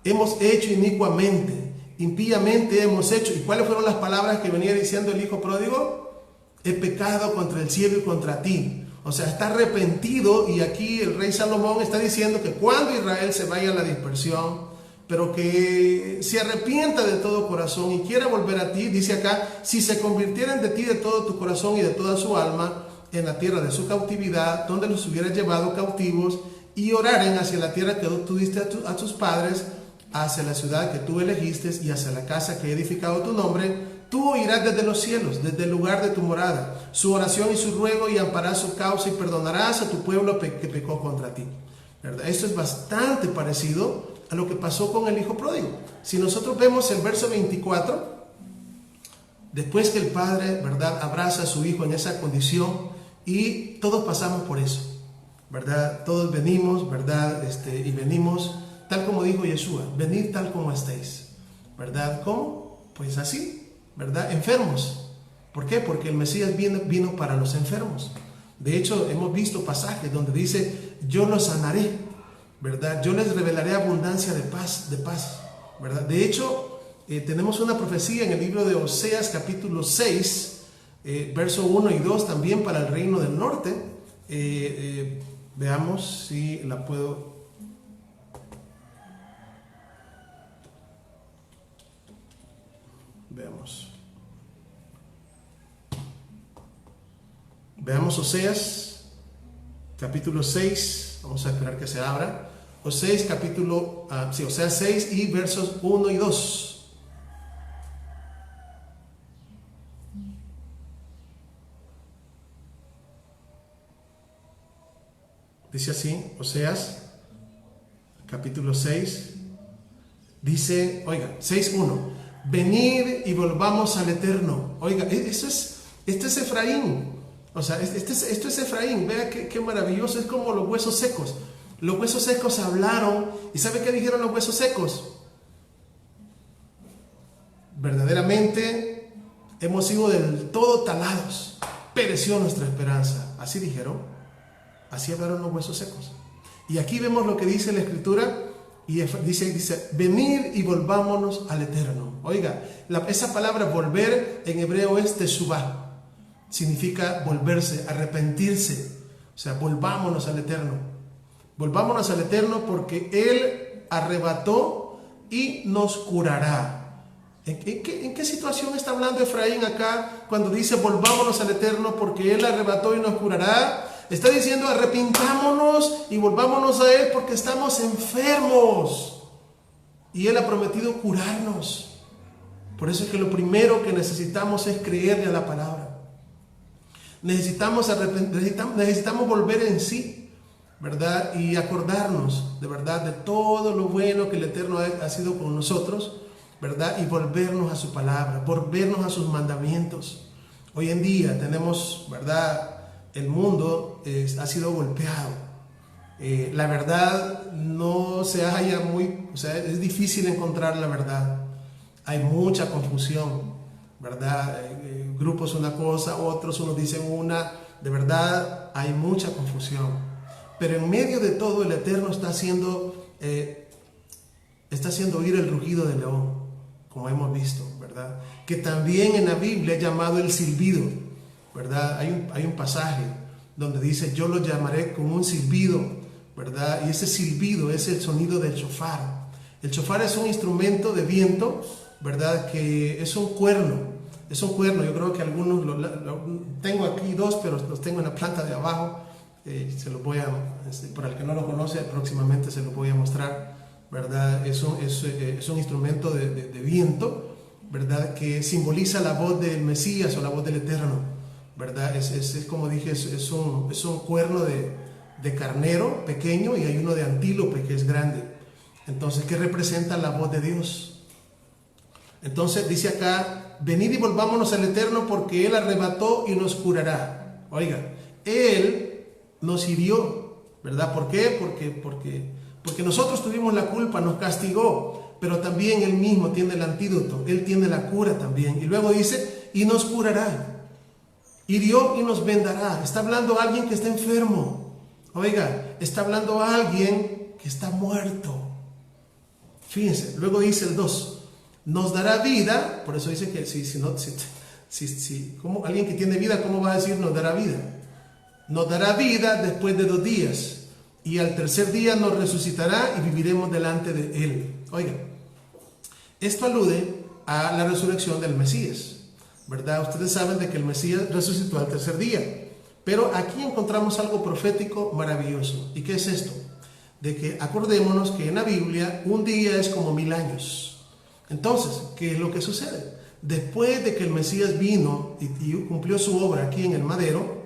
hemos hecho inicuamente, impíamente hemos hecho. ¿Y cuáles fueron las palabras que venía diciendo el hijo pródigo? He pecado contra el cielo y contra ti. O sea, está arrepentido, y aquí el rey Salomón está diciendo que cuando Israel se vaya a la dispersión, pero que se arrepienta de todo corazón y quiera volver a ti, dice acá, si se convirtieren de ti de todo tu corazón y de toda su alma en la tierra de su cautividad, donde los hubieras llevado cautivos, y oraren hacia la tierra que tú diste a tus padres, hacia la ciudad que tú elegiste y hacia la casa que he edificado tu nombre, tú oirás desde los cielos, desde el lugar de tu morada, su oración y su ruego, y amparás su causa y perdonarás a tu pueblo que pecó contra ti. ¿Verdad? Esto es bastante parecido a lo que pasó con el hijo pródigo. Si nosotros vemos el verso 24, después que el padre, ¿verdad?, abraza a su hijo en esa condición, y todos pasamos por eso, ¿verdad? Todos venimos, ¿verdad? Y venimos tal como dijo Yeshua, venid tal como estéis, ¿verdad? ¿Cómo? Pues así, ¿verdad? Enfermos. ¿Por qué? Porque el Mesías vino para los enfermos. De hecho, hemos visto pasajes donde dice, yo los sanaré, ¿verdad? Yo les revelaré abundancia de paz, ¿verdad? De hecho, tenemos una profecía en el libro de Oseas, capítulo 6, verso 1 y 2, también para el reino del norte. Veamos si la puedo... Veamos Oseas, capítulo 6, vamos a esperar que se abra. Oseas, Oseas 6 y versos 1 y 2. Dice así, Oseas, capítulo 6, dice, oiga, 6:1, venid y volvamos al Eterno. Oiga, este es Efraín. O sea, esto es Efraín. Vea qué maravilloso, es como los huesos secos. Los huesos secos hablaron, y ¿sabe qué dijeron los huesos secos? Verdaderamente hemos sido del todo talados, pereció nuestra esperanza. Así dijeron, así hablaron los huesos secos. Y aquí vemos lo que dice la Escritura, y dice, venid y volvámonos al Eterno. Oiga, esa palabra volver en hebreo es teshuvah. Significa volverse, arrepentirse. O sea, volvámonos al Eterno. Volvámonos al Eterno porque Él arrebató y nos curará. ¿En qué situación está hablando Efraín acá cuando dice volvámonos al Eterno porque Él arrebató y nos curará? Está diciendo arrepintámonos y volvámonos a Él porque estamos enfermos. Y Él ha prometido curarnos. Por eso es que lo primero que necesitamos es creerle a la palabra. Necesitamos volver en sí, ¿verdad? Y acordarnos, de verdad, de todo lo bueno que el Eterno ha sido con nosotros, ¿verdad? Y volvernos a su palabra, volvernos a sus mandamientos. Hoy en día tenemos, ¿verdad? El mundo ha sido golpeado. La verdad no se halla o sea, es difícil encontrar la verdad. Hay mucha confusión, ¿verdad? Grupos una cosa, otros unos dicen una. De verdad hay mucha confusión, pero en medio de todo el Eterno está haciendo oír el rugido del león, como hemos visto, ¿verdad? Que también en la Biblia es llamado el silbido, ¿verdad? Hay un pasaje donde dice, yo lo llamaré con un silbido, ¿verdad? Y ese silbido es el sonido del shofar. El shofar es un instrumento de viento, ¿verdad? Que es un cuerno. Es un cuerno. Yo creo que algunos tengo aquí dos, pero los tengo en la planta de abajo. Se los voy a, para el que no lo conoce, próximamente se los voy a mostrar, ¿verdad? Es un instrumento de viento, ¿verdad? Que simboliza la voz del Mesías o la voz del Eterno, ¿verdad? Es como dije, es un cuerno de carnero pequeño, y hay uno de antílope que es grande. Entonces, ¿qué representa la voz de Dios? Entonces dice acá, venid y volvámonos al Eterno porque Él arrebató y nos curará. Oiga, Él nos hirió, ¿verdad? ¿Por qué? Porque nosotros tuvimos la culpa, nos castigó, pero también Él mismo tiene el antídoto, Él tiene la cura también. Y luego dice, y nos curará, hirió y nos vendará. Está hablando a alguien que está enfermo. Oiga, está hablando a alguien que está muerto. Fíjense, luego dice el 2. Nos dará vida, por eso dice que como alguien que tiene vida, ¿cómo va a decir nos dará vida? nos dará vida después de 2 días, y al tercer día nos resucitará y viviremos delante de Él. Oiga, esto alude a la resurrección del Mesías, ¿verdad? Ustedes saben de que el Mesías resucitó al tercer día, pero aquí encontramos algo profético maravilloso. ¿Y qué es esto? De que acordémonos que en la Biblia un día es como 1000 años. Entonces, ¿qué es lo que sucede? Después de que el Mesías vino y cumplió su obra aquí en el madero,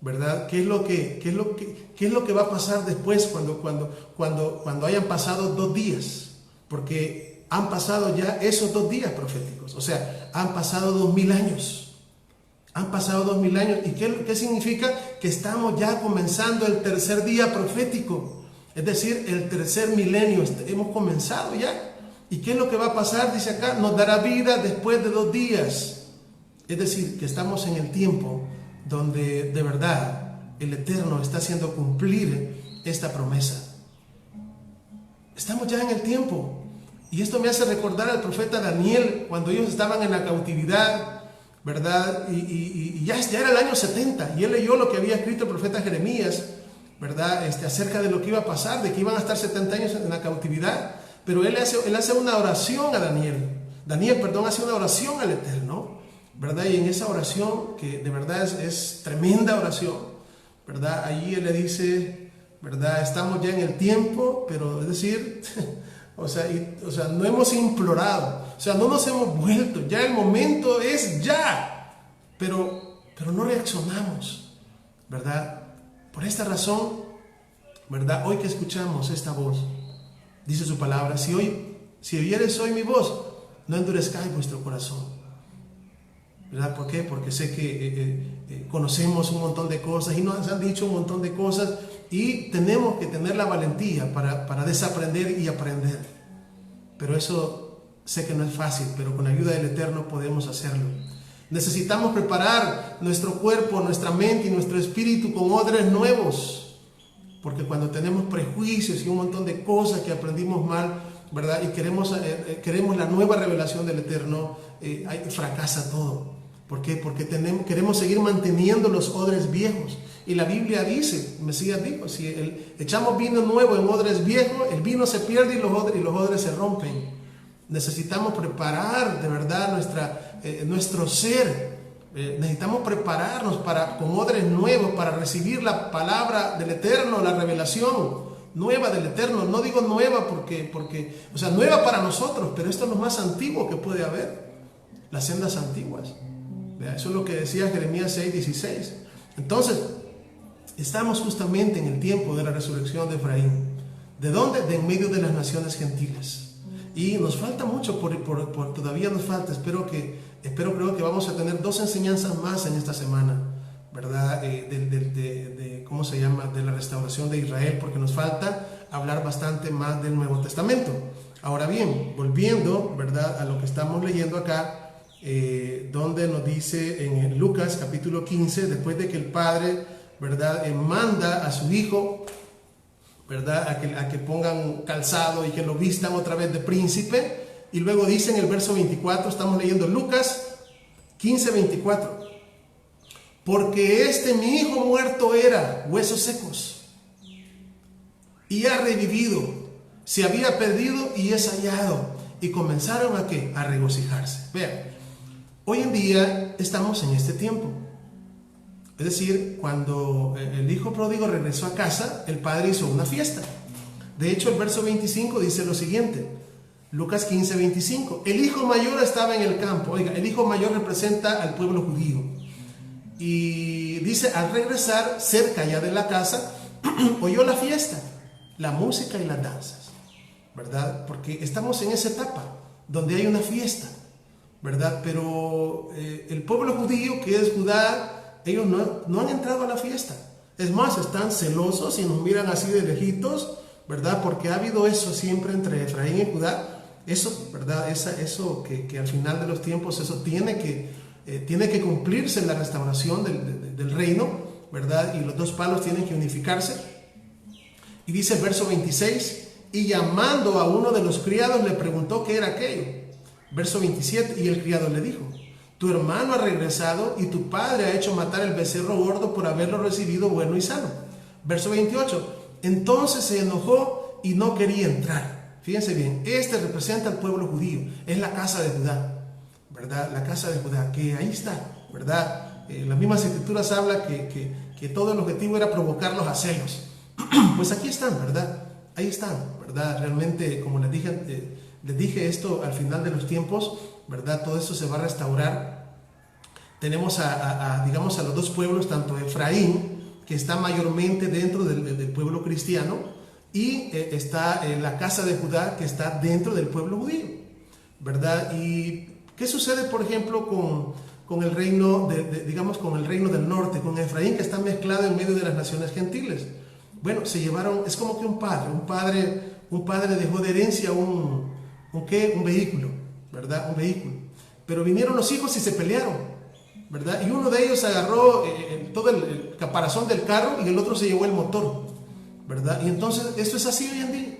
¿verdad? ¿Qué es lo que va a pasar después cuando hayan pasado 2 días? Porque han pasado ya esos 2 días proféticos. O sea, han pasado 2000 años. Han pasado 2000 años. ¿Y qué significa? Que estamos ya comenzando el tercer día profético. Es decir, el tercer milenio. Hemos comenzado ya. ¿Y qué es lo que va a pasar? Dice acá, nos dará vida después de 2 días. Es decir, que estamos en el tiempo donde de verdad el Eterno está haciendo cumplir esta promesa. Estamos ya en el tiempo. Y esto me hace recordar al profeta Daniel cuando ellos estaban en la cautividad, ¿verdad? Y ya era el año 70 y él leyó lo que había escrito el profeta Jeremías, ¿verdad? Acerca de lo que iba a pasar, de que iban a estar 70 años en la cautividad. Pero él hace una oración a Daniel hace una oración al Eterno, ¿verdad? Y en esa oración, que de verdad es tremenda oración, ¿verdad? Allí él le dice, ¿verdad? Estamos ya en el tiempo, pero es decir, o sea, no hemos implorado, o sea, no nos hemos vuelto, ya el momento es ya, pero no reaccionamos, ¿verdad? Por esta razón, ¿verdad? Hoy que escuchamos esta voz, dice su palabra, si oyeres hoy mi voz, no endurezcáis vuestro corazón, ¿verdad? ¿Por qué? Porque sé que conocemos un montón de cosas y nos han dicho un montón de cosas y tenemos que tener la valentía para desaprender y aprender. Pero eso sé que no es fácil, pero con la ayuda del Eterno podemos hacerlo. Necesitamos preparar nuestro cuerpo, nuestra mente y nuestro espíritu con odres nuevos. Porque cuando tenemos prejuicios y un montón de cosas que aprendimos mal, ¿verdad? Y queremos la nueva revelación del Eterno, fracasa todo. ¿Por qué? Porque queremos seguir manteniendo los odres viejos. Y la Biblia dice, Mesías dijo, si echamos vino nuevo en odres viejos, el vino se pierde y los odres se rompen. Necesitamos preparar de verdad nuestro ser. Necesitamos prepararnos con odres nuevos para recibir la palabra del Eterno, la revelación nueva del Eterno. No digo nueva porque o sea, nueva para nosotros, pero esto es lo más antiguo que puede haber, las sendas antiguas. Eso es lo que decía Jeremías 6:16. Entonces, estamos justamente en el tiempo de la resurrección de Efraín. ¿De dónde? De en medio de las naciones gentiles. Y nos falta mucho, todavía nos falta. Creo que vamos a tener 2 enseñanzas más en esta semana, ¿verdad? ¿Cómo se llama? De la restauración de Israel, porque nos falta hablar bastante más del Nuevo Testamento. Ahora bien, volviendo, ¿verdad?, a lo que estamos leyendo acá, donde nos dice en Lucas capítulo 15, después de que el Padre, ¿verdad?, manda a su Hijo, ¿verdad?, a que pongan calzado y que lo vistan otra vez de príncipe. Y luego dice en el verso 24, estamos leyendo Lucas 15:24, porque mi hijo muerto era, huesos secos, y ha revivido, se había perdido y es hallado. Y comenzaron ¿a qué? A regocijarse. Vean, hoy en día estamos en este tiempo. Es decir, cuando el hijo pródigo regresó a casa, el padre hizo una fiesta. De hecho, el verso 25 dice lo siguiente, Lucas 15:25, el hijo mayor estaba en el campo. Oiga, el hijo mayor representa al pueblo judío. Y dice, al regresar cerca ya de la casa, oyó la fiesta, la música y las danzas, ¿verdad? Porque estamos en esa etapa donde hay una fiesta, ¿verdad? Pero el pueblo judío, que es Judá, ellos no han entrado a la fiesta. Es más, están celosos y nos miran así de lejitos, ¿verdad? Porque ha habido eso siempre entre Efraín y Judá. Eso, ¿verdad? Eso que al final de los tiempos, eso tiene que cumplirse en la restauración del reino, ¿verdad? Y los 2 palos tienen que unificarse. Y dice el verso 26, y llamando a uno de los criados le preguntó qué era aquello. Verso 27, y el criado le dijo, Tu hermano ha regresado y tu padre ha hecho matar el becerro gordo por haberlo recibido bueno y sano. Verso 28. Entonces se enojó y no quería entrar. Fíjense bien, este representa al pueblo judío, es la casa de Judá, ¿verdad? La casa de Judá, que ahí está, ¿verdad? Las mismas escrituras hablan que todo el objetivo era provocarlos a celos. Pues aquí están, ¿verdad? Ahí están, ¿verdad? Realmente, como les dije esto al final de los tiempos, ¿verdad? Todo esto se va a restaurar. Tenemos digamos, a los dos pueblos, tanto Efraín, que está mayormente dentro del pueblo cristiano, y está la casa de Judá, que está dentro del pueblo judío, ¿verdad? ¿Y qué sucede, por ejemplo, con el reino, digamos, con el reino del norte, con Efraín, que está mezclado en medio de las naciones gentiles? Bueno, se llevaron, es como que un padre dejó de herencia un vehículo, ¿verdad? Un vehículo. Pero vinieron los hijos y se pelearon, ¿verdad? Y uno de ellos agarró todo el caparazón del carro y el otro se llevó el motor, ¿verdad? Y entonces esto es así hoy en día.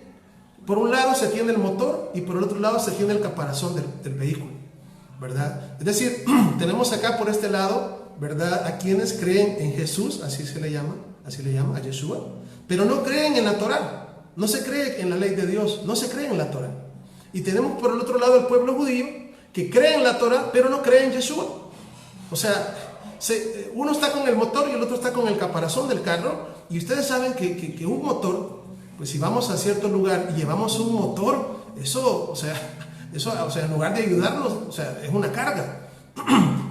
Por un lado se tiene el motor y por el otro lado se tiene el caparazón del vehículo, ¿verdad? Es decir, tenemos acá por este lado, ¿verdad?, a quienes creen en Jesús, así le llama a Yeshua, pero no creen en la Torá, no se cree en la ley de Dios, no se cree en la Torá. Y tenemos por el otro lado el pueblo judío que cree en la Torá, pero no cree en Yeshua. O sea, uno está con el motor y el otro está con el caparazón del carro, y ustedes saben que un motor, pues si vamos a cierto lugar y llevamos un motor, eso, en lugar de ayudarnos, o sea, es una carga.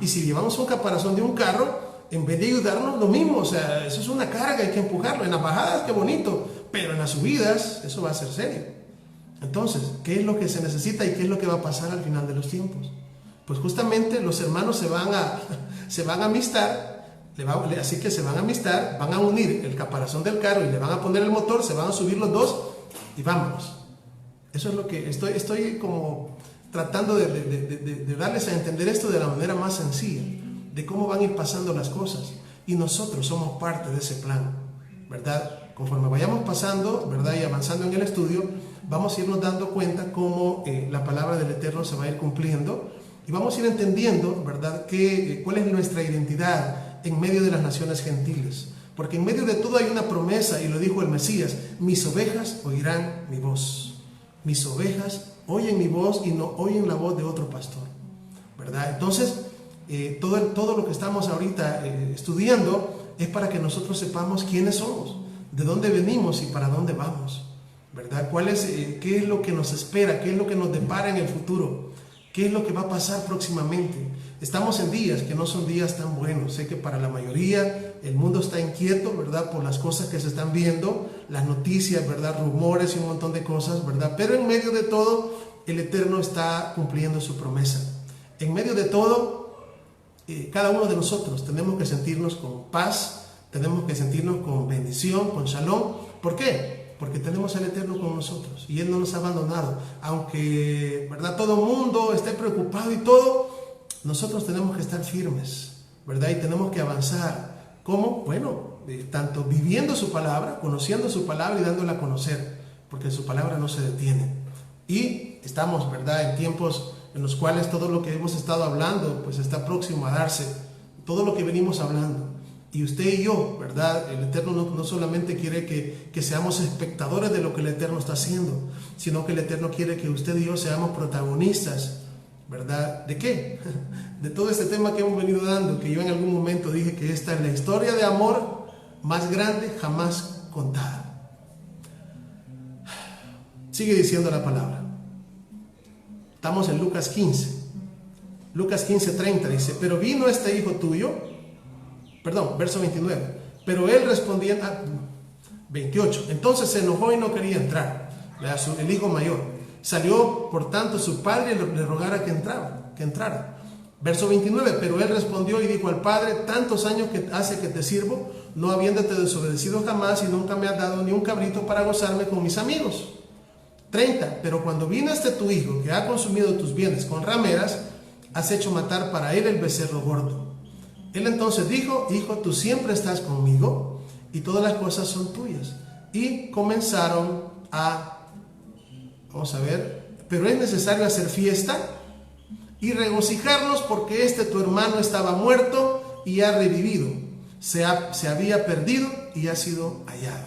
Y si llevamos un caparazón de un carro, en vez de ayudarnos, lo mismo, o sea, eso es una carga, hay que empujarlo. En las bajadas, qué bonito, pero en las subidas, eso va a ser serio. Entonces, ¿qué es lo que se necesita y qué es lo que va a pasar al final de los tiempos? Pues justamente los hermanos se van a amistar, así que se van a amistar, van a unir el caparazón del carro y le van a poner el motor, se van a subir los dos y vámonos. Eso es lo que estoy como tratando de darles a entender esto de la manera más sencilla, de cómo van a ir pasando las cosas. Y nosotros somos parte de ese plan, ¿verdad? Conforme vayamos pasando, ¿verdad?, y avanzando en el estudio, vamos a irnos dando cuenta cómo la palabra del Eterno se va a ir cumpliendo. Y vamos a ir entendiendo, ¿verdad?, cuál es nuestra identidad en medio de las naciones gentiles. Porque en medio de todo hay una promesa, y lo dijo el Mesías: mis ovejas oirán mi voz. Mis ovejas oyen mi voz y no oyen la voz de otro pastor, ¿verdad? Entonces, todo lo que estamos ahorita estudiando es para que nosotros sepamos quiénes somos, de dónde venimos y para dónde vamos, ¿verdad? ¿Qué es lo que nos espera? ¿Qué es lo que nos depara en el futuro? ¿Qué es lo que va a pasar próximamente? Estamos en días que no son días tan buenos. Sé que para la mayoría el mundo está inquieto, ¿verdad?, por las cosas que se están viendo, las noticias, ¿verdad?, rumores y un montón de cosas, ¿verdad? Pero en medio de todo, el Eterno está cumpliendo su promesa. En medio de todo, cada uno de nosotros tenemos que sentirnos con paz, tenemos que sentirnos con bendición, con shalom. ¿Por qué? Porque tenemos al Eterno con nosotros y Él no nos ha abandonado. Aunque, ¿verdad?, todo el mundo esté preocupado y todo, nosotros tenemos que estar firmes, ¿verdad? Y tenemos que avanzar. ¿Cómo? Bueno, tanto viviendo su palabra, conociendo su palabra y dándola a conocer, porque su palabra no se detiene. Y estamos, ¿verdad?, en tiempos en los cuales todo lo que hemos estado hablando, pues está próximo a darse. Todo lo que venimos hablando. Y usted y yo, ¿verdad? El Eterno no solamente quiere que seamos espectadores de lo que el Eterno está haciendo, sino que el Eterno quiere que usted y yo seamos protagonistas, ¿verdad? ¿De qué? De todo este tema que hemos venido dando, que yo en algún momento dije que esta es la historia de amor más grande jamás contada. Sigue diciendo la palabra. Estamos en Lucas 15. Lucas 15:30 dice: pero vino este hijo tuyo, verso 29, pero él respondía, 28, entonces se enojó y no quería entrar, el hijo mayor. Salió por tanto su padre y le rogara que entrara. Verso 29, pero él respondió y dijo al padre: tantos años que hace que te sirvo, no habiéndote desobedecido jamás, y nunca me has dado ni un cabrito para gozarme con mis amigos. 30, pero cuando vino tu hijo, que ha consumido tus bienes con rameras, has hecho matar para él el becerro gordo. Él entonces dijo: hijo, tú siempre estás conmigo y todas las cosas son tuyas. Y comenzaron vamos a ver, pero es necesario hacer fiesta y regocijarnos porque tu hermano estaba muerto y ha revivido, se había perdido y ha sido hallado.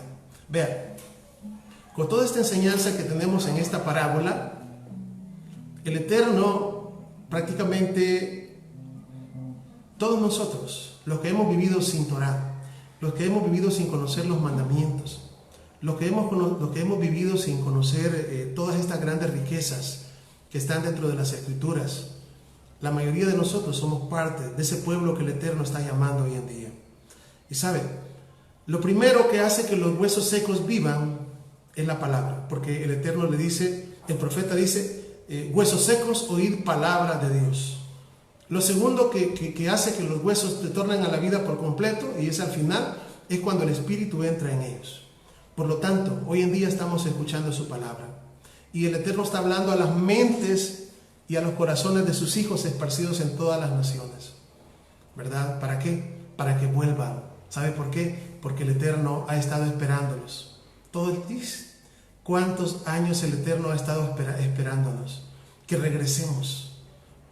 Vean, con toda esta enseñanza que tenemos en esta parábola, el Eterno prácticamente, todos nosotros, los que hemos vivido sin Torah, los que hemos vivido sin conocer los mandamientos, los que hemos vivido sin conocer todas estas grandes riquezas que están dentro de las Escrituras, la mayoría de nosotros somos parte de ese pueblo que el Eterno está llamando hoy en día. Y sabe, lo primero que hace que los huesos secos vivan es la palabra, porque el Eterno le dice, el profeta dice, huesos secos, oíd palabra de Dios. Lo segundo que hace que los huesos te tornen a la vida por completo, y es al final, es cuando el Espíritu entra en ellos. Por lo tanto, hoy en día estamos escuchando su palabra, y el Eterno está hablando a las mentes y a los corazones de sus hijos esparcidos en todas las naciones, ¿verdad? ¿Para qué? Para que vuelvan. ¿Sabe por qué? Porque el Eterno ha estado esperándolos. Todo el día. ¿Cuántos años el Eterno ha estado esperándonos? Que regresemos,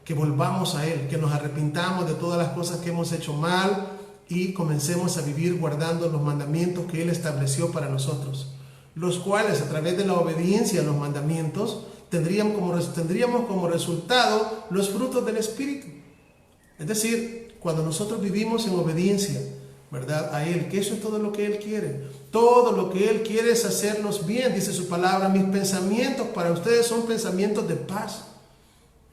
que volvamos a Él, que nos arrepintamos de todas las cosas que hemos hecho mal y comencemos a vivir guardando los mandamientos que Él estableció para nosotros, los cuales a través de la obediencia a los mandamientos tendríamos como resultado los frutos del Espíritu. Es decir, cuando nosotros vivimos en obediencia, ¿verdad?, a Él, que eso es todo lo que Él quiere. Todo lo que Él quiere es hacernos bien, dice su palabra. Mis pensamientos para ustedes son pensamientos de paz.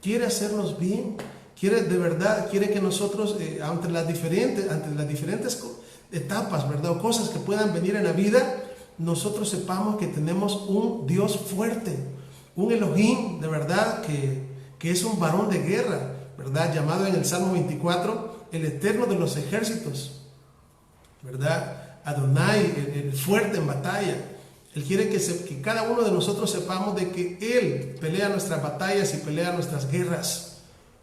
Quiere hacernos bien. Quiere de verdad, quiere que nosotros, ante las diferentes etapas, ¿verdad?, o cosas que puedan venir en la vida, nosotros sepamos que tenemos un Dios fuerte, un Elohim, de verdad, que es un varón de guerra, ¿verdad?, llamado en el Salmo 24, el Eterno de los ejércitos, ¿verdad? Adonai, el fuerte en batalla. Él quiere que cada uno de nosotros sepamos de que Él pelea nuestras batallas y pelea nuestras guerras.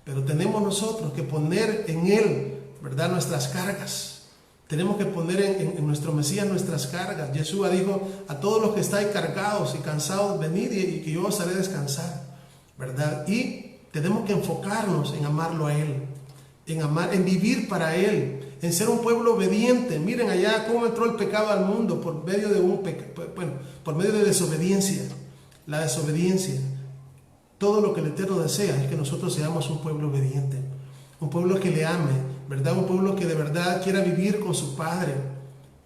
Pero tenemos nosotros que poner en Él, ¿verdad?, nuestras cargas. Tenemos que poner en nuestro Mesías nuestras cargas. Yeshua dijo, a todos los que estáis cargados y cansados, venid y que yo os haré descansar, ¿verdad? Y tenemos que enfocarnos en amarlo a Él, en vivir para Él, en ser un pueblo obediente. Miren allá cómo entró el pecado al mundo por medio de desobediencia. La desobediencia. Todo lo que el Eterno desea es que nosotros seamos un pueblo obediente, un pueblo que le ame, ¿verdad? Un pueblo que de verdad quiera vivir con su Padre,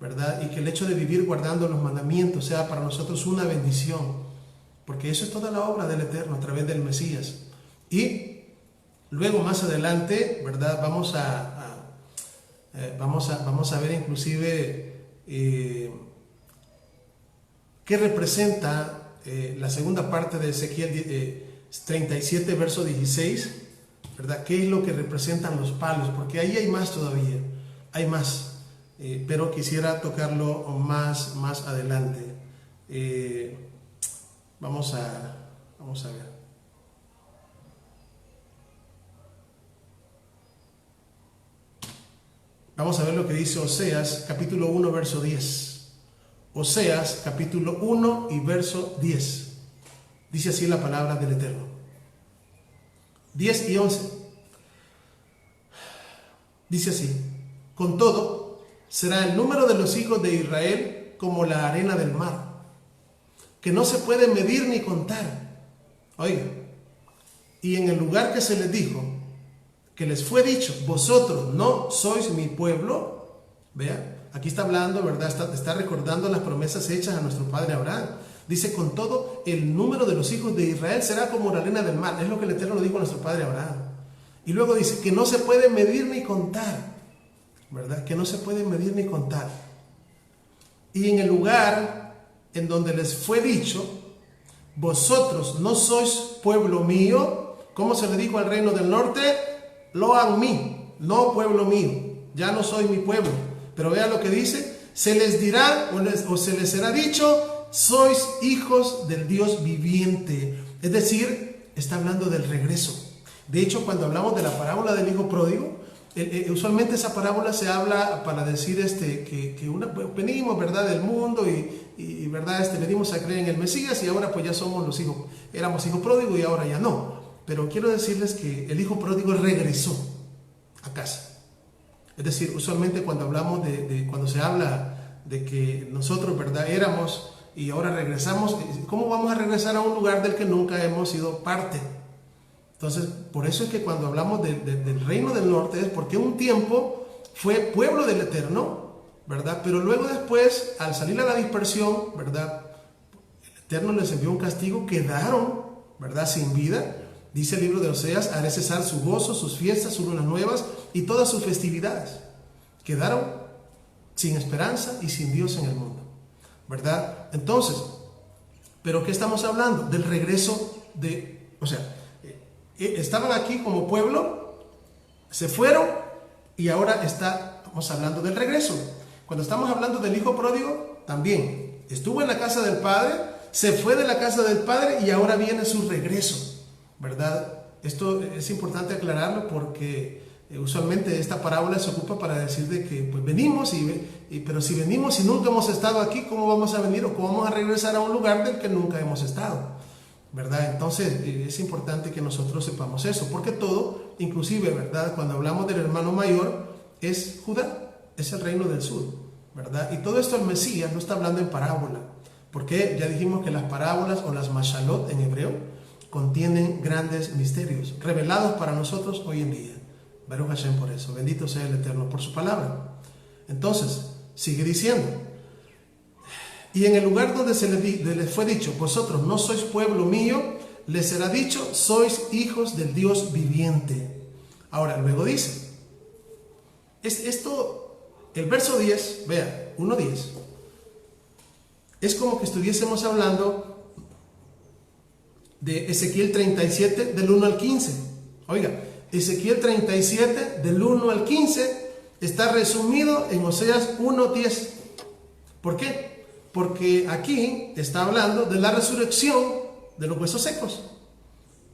¿verdad? Y que el hecho de vivir guardando los mandamientos sea para nosotros una bendición, porque eso es toda la obra del Eterno a través del Mesías. Y luego más adelante, ¿verdad?, vamos a ver inclusive qué representa la segunda parte de Ezequiel 37, verso 16, ¿verdad? ¿Qué es lo que representan los palos? Porque ahí hay más todavía, hay más, pero quisiera tocarlo más adelante. Vamos a ver. Vamos a ver lo que dice Oseas, capítulo 1, verso 10. Oseas, capítulo 1 y verso 10. Dice así la palabra del Eterno. 10 y 11. Dice así: con todo, será el número de los hijos de Israel como la arena del mar, que no se puede medir ni contar. Oiga, y en el lugar que se les dijo, que les fue dicho, vosotros no sois mi pueblo. Vea, aquí está hablando, ¿verdad? Está recordando las promesas hechas a nuestro padre Abraham. Dice, con todo, el número de los hijos de Israel será como la arena del mar. Es lo que el Eterno le dijo a nuestro padre Abraham. Y luego dice, que no se puede medir ni contar, ¿verdad? Que no se puede medir ni contar. Y en el lugar en donde les fue dicho, vosotros no sois pueblo mío, ¿cómo se le dijo al reino del norte? Lo han mí, no pueblo mío, ya no soy mi pueblo. Pero vea lo que dice, se les dirá o se les será dicho, sois hijos del Dios viviente. Es decir, está hablando del regreso. De hecho, cuando hablamos de la parábola del hijo pródigo, usualmente esa parábola se habla para decir venimos, ¿verdad?, del mundo y ¿verdad?, venimos a creer en el Mesías y ahora pues ya somos los hijos, éramos hijos pródigos y ahora ya no. pero quiero decirles que el hijo pródigo regresó a casa. Es decir, usualmente cuando hablamos cuando se habla de que nosotros, ¿verdad?, éramos y ahora regresamos, ¿cómo vamos a regresar a un lugar del que nunca hemos sido parte? Entonces, por eso es que cuando hablamos del reino del norte es porque un tiempo fue pueblo del Eterno, ¿verdad? Pero luego después, al salir a la dispersión, ¿verdad?, el Eterno les envió un castigo, quedaron, ¿verdad?, sin vida. Dice el libro de Oseas: haré cesar su gozo, sus fiestas, sus lunas nuevas y todas sus festividades. Quedaron sin esperanza y sin Dios en el mundo, ¿verdad? Entonces, ¿pero qué estamos hablando? Del regreso estaban aquí como pueblo, se fueron y ahora estamos hablando del regreso. Cuando estamos hablando del hijo pródigo, también estuvo en la casa del padre, se fue de la casa del padre y ahora viene su regreso, ¿verdad? Esto es importante aclararlo porque usualmente esta parábola se ocupa para decir de que pues venimos, pero si venimos y nunca hemos estado aquí, ¿cómo vamos a venir o cómo vamos a regresar a un lugar del que nunca hemos estado? ¿Verdad? Entonces es importante que nosotros sepamos eso, porque todo, inclusive, ¿verdad?, cuando hablamos del hermano mayor, es Judá, es el reino del sur, ¿verdad? Y todo esto el Mesías no está hablando en parábola, porque ya dijimos que las parábolas o las mashalot en hebreo contienen grandes misterios, revelados para nosotros hoy en día. Baruch Hashem por eso, bendito sea el Eterno por su palabra. Entonces, sigue diciendo: y en el lugar donde les fue dicho, vosotros no sois pueblo mío, les será dicho, sois hijos del Dios viviente. Ahora, luego dice, el verso 10, vea, 1:10, es como que estuviésemos hablando de Ezequiel 37, del 1 al 15. Oiga, Ezequiel 37, del 1 al 15, está resumido en Oseas 1:10. ¿Por qué? Porque aquí está hablando de la resurrección de los huesos secos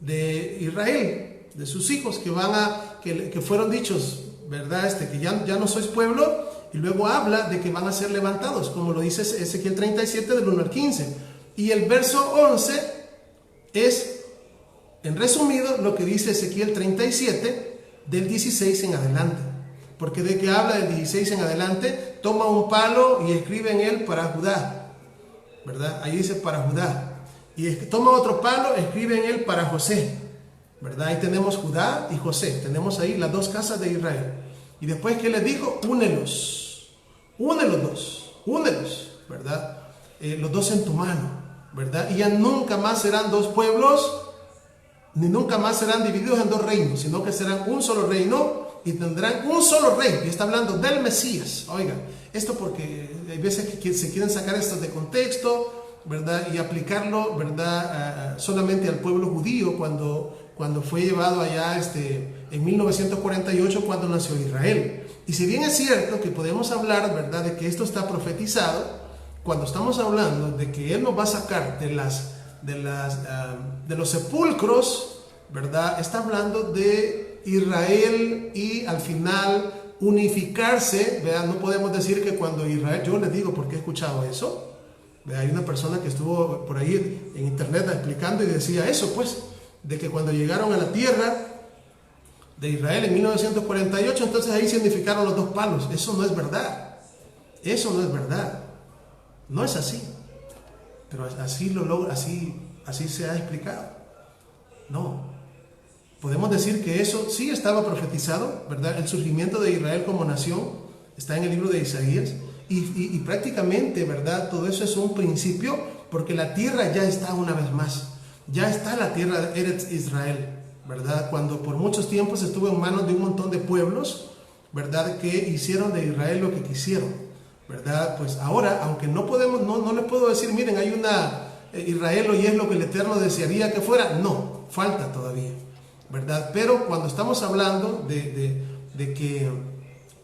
de Israel, de sus hijos que fueron dichos, ¿verdad? Que ya no sois pueblo, y luego habla de que van a ser levantados, como lo dice Ezequiel 37 del 1 al 15. Y el verso 11 es, en resumido, lo que dice Ezequiel 37 del 16 en adelante. Porque de que habla del 16 en adelante, toma un palo y escribe en él para Judá, ¿verdad? Ahí dice para Judá. Y toma otro palo, escribe en él para José, ¿verdad? Ahí tenemos Judá y José, tenemos ahí las dos casas de Israel. Y después, ¿qué les dijo? Únelos, ¿verdad? Los dos en tu mano, ¿verdad? Y ya nunca más serán dos pueblos, ni nunca más serán divididos en dos reinos, sino que serán un solo reino y tendrán un solo rey. Y está hablando del Mesías. Oiga, esto porque hay veces que se quieren sacar esto de contexto, ¿verdad?, y aplicarlo, ¿verdad?, solamente al pueblo judío cuando fue llevado allá en 1948, cuando nació Israel. Y si bien es cierto que podemos hablar, ¿verdad?, de que esto está profetizado, cuando estamos hablando de que Él nos va a sacar de los sepulcros, ¿verdad?, está hablando de Israel y al final unificarse, ¿verdad? No podemos decir que cuando Israel, yo les digo porque he escuchado eso, ¿verdad? Hay una persona que estuvo por ahí en internet explicando y decía eso, pues, de que cuando llegaron a la tierra de Israel en 1948, entonces ahí se unificaron los dos palos. Eso no es verdad, eso no es verdad, no es así, pero así lo logra, así se ha explicado. No. Podemos decir que eso sí estaba profetizado, ¿verdad? El surgimiento de Israel como nación está en el libro de Isaías y prácticamente, ¿verdad?, todo eso es un principio, porque la tierra ya está una vez más, ya está la tierra de Eretz Israel, ¿verdad? Cuando por muchos tiempos estuvo en manos de un montón de pueblos, ¿verdad?, que hicieron de Israel lo que quisieron, ¿verdad? Pues ahora, aunque no les puedo decir, miren, hay una Israel hoy es lo que el Eterno desearía que fuera, no, falta todavía, ¿verdad? Pero cuando estamos hablando de que,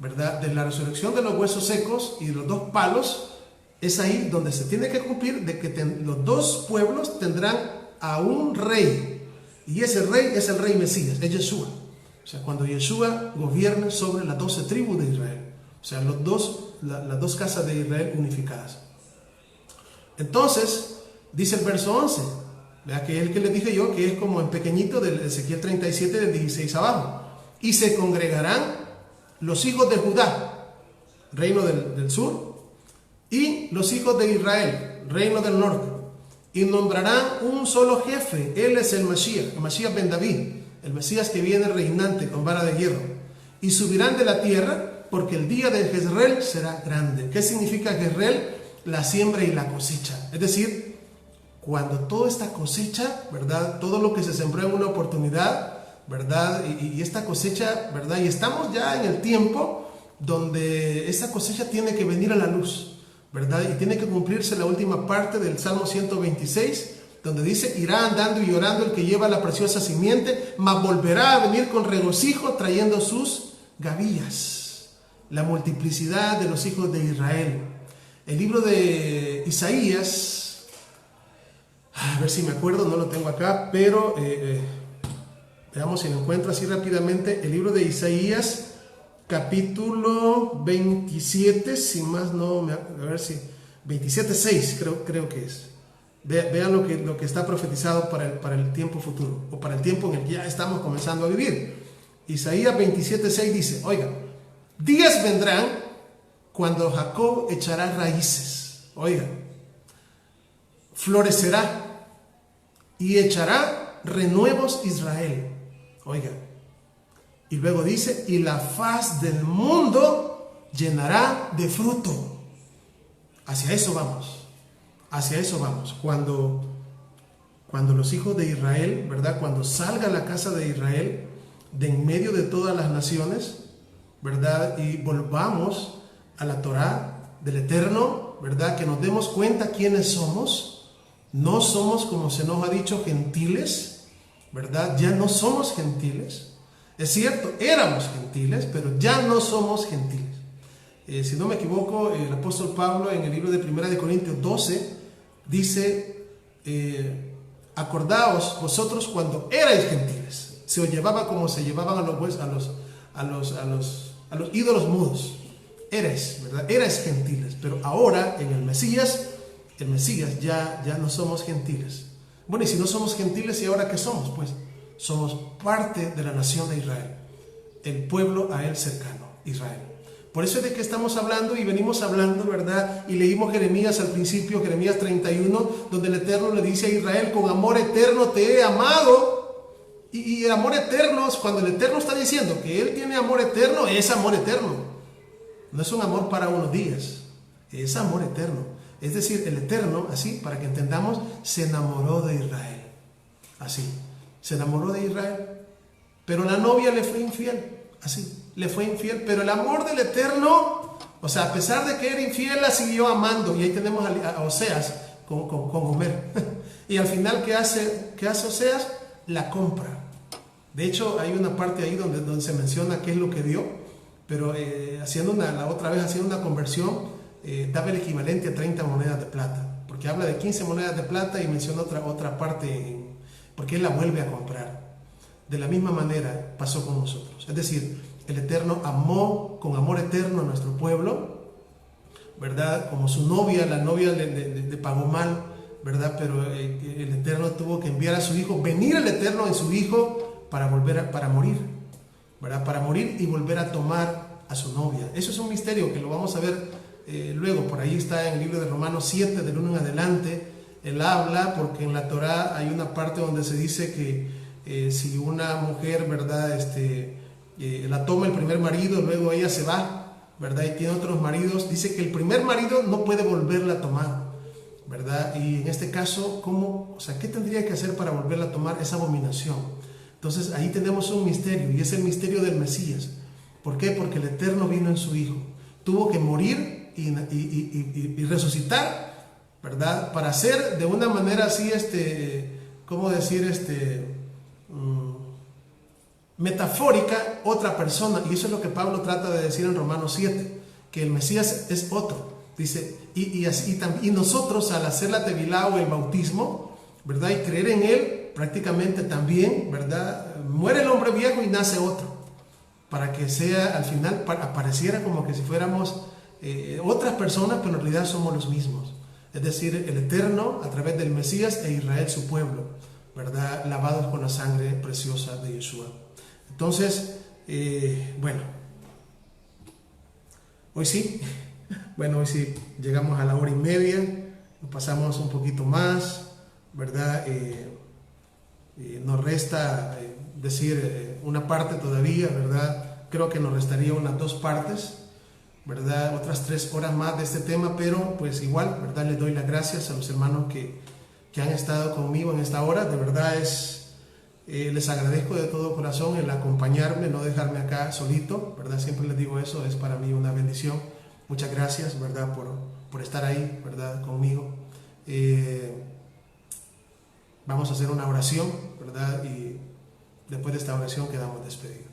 ¿verdad?, de la resurrección de los huesos secos y de los dos palos, es ahí donde se tiene que cumplir de que los dos pueblos tendrán a un rey, y ese rey es el rey Mesías, es Yeshua. O sea, cuando Yeshua gobierne sobre las 12 tribus de Israel, o sea, las dos casas de Israel unificadas. Entonces, dice el verso 11, ¿verdad? Que es el que les dije yo, que es como en pequeñito del Ezequiel 37 del 16 abajo. Y se congregarán los hijos de Judá, reino del sur, y los hijos de Israel, reino del norte, y nombrarán un solo jefe. Él es el Mashiach ben David, el Mesías que viene reinante con vara de hierro. Y subirán de la tierra, porque el día de Jezreel será grande. ¿Qué significa Jezreel? La siembra y la cosecha. Es decir, cuando toda esta cosecha, ¿verdad? Todo lo que se sembró en una oportunidad, ¿verdad? Y esta cosecha, ¿verdad? Y estamos ya en el tiempo donde esa cosecha tiene que venir a la luz, ¿verdad? Y tiene que cumplirse la última parte del Salmo 126, donde dice: irá andando y llorando el que lleva la preciosa simiente, mas volverá a venir con regocijo trayendo sus gavillas. La multiplicidad de los hijos de Israel. El libro de Isaías, a ver si me acuerdo, no lo tengo acá, pero veamos si lo encuentro así rápidamente. El libro de Isaías, capítulo 27, si más no, a ver si 27:6 creo que es. Vean lo que está profetizado para el tiempo futuro, o para el tiempo en el que ya estamos comenzando a vivir. Isaías 27:6 dice: oiga, días vendrán cuando Jacob echará raíces, oiga, florecerá y echará renuevos Israel, oiga, y luego dice: y la faz del mundo llenará de fruto. Hacia eso vamos, hacia eso vamos. Cuando los hijos de Israel, ¿verdad? Cuando salga la casa de Israel de en medio de todas las naciones, ¿verdad? Y volvamos a la Torá del Eterno, ¿verdad? Que nos demos cuenta quiénes somos. No somos, como se nos ha dicho, gentiles, ¿verdad? Ya no somos gentiles. Es cierto, éramos gentiles, pero ya no somos gentiles. Si no me equivoco, el apóstol Pablo en el libro de 1 Corintios 12 dice: acordaos vosotros cuando erais gentiles. Se os llevaba como se llevaban a los ídolos mudos. Eres, ¿verdad? Eres gentiles, pero ahora en el Mesías ya no somos gentiles. Bueno, y si no somos gentiles, ¿y ahora qué somos? Pues somos parte de la nación de Israel, el pueblo a él cercano, Israel. Por eso es de que estamos hablando y venimos hablando, ¿verdad? Y leímos Jeremías al principio, Jeremías 31, donde el Eterno le dice a Israel: con amor eterno te he amado. Y el amor eterno, cuando el Eterno está diciendo que Él tiene amor eterno, es amor eterno. No es un amor para unos días, es amor eterno. Es decir, el Eterno, así, para que entendamos, se enamoró de Israel. Así, se enamoró de Israel. Pero la novia le fue infiel. Así, le fue infiel. Pero el amor del Eterno, o sea, a pesar de que era infiel, la siguió amando. Y ahí tenemos a Oseas con Gomer. Y al final, ¿qué hace Oseas? La compra. De hecho, hay una parte ahí donde se menciona qué es lo que dio, pero haciendo una conversión, daba el equivalente a 30 monedas de plata, porque habla de 15 monedas de plata y menciona otra parte, porque Él la vuelve a comprar. De la misma manera pasó con nosotros. Es decir, el Eterno amó con amor eterno a nuestro pueblo, ¿verdad? Como su novia, la novia le pagó mal, ¿verdad? Pero el Eterno tuvo que enviar a su Hijo, venir el Eterno en su Hijo para morir, ¿verdad? Para morir y volver a tomar a su novia. Eso es un misterio que lo vamos a ver luego. Por ahí está en el libro de Romanos 7, del 1 en adelante. Él habla, porque en la Torá hay una parte donde se dice que si una mujer, ¿verdad? La toma el primer marido, luego ella se va, ¿verdad? Y tiene otros maridos. Dice que el primer marido no puede volverla a tomar, ¿verdad? Y en este caso, ¿cómo? O sea, ¿qué tendría que hacer para volverla a tomar? Esa abominación. Entonces ahí tenemos un misterio, y es el misterio del Mesías. ¿Por qué? Porque el Eterno vino en su Hijo. Tuvo que morir y resucitar, ¿verdad? Para hacer de una manera así, ¿cómo decir? Metafórica, otra persona. Y eso es lo que Pablo trata de decir en Romanos 7, que el Mesías es otro. Dice, y nosotros, al hacer la tevilá o el bautismo, ¿verdad? Y creer en Él, prácticamente también, ¿verdad? Muere el hombre viejo y nace otro, para que sea, al final, apareciera como que si fuéramos otras personas, pero en realidad somos los mismos. es decir, el Eterno a través del Mesías e Israel su pueblo, ¿verdad? Lavados con la sangre preciosa de Yeshua. Entonces, bueno, hoy sí llegamos a la 1:30, nos pasamos un poquito más, ¿verdad? Nos resta decir una parte todavía, ¿verdad? Creo que nos restaría unas 2 partes, ¿verdad? Otras 3 horas más de este tema, pero pues igual, ¿verdad? Les doy las gracias a los hermanos que han estado conmigo en esta hora. De verdad les agradezco de todo corazón el acompañarme, no dejarme acá solito, ¿verdad? Siempre les digo eso, es para mí una bendición. Muchas gracias, ¿verdad? Por estar ahí, ¿verdad? Conmigo. Vamos a hacer una oración, ¿verdad? Y después de esta oración quedamos despedidos.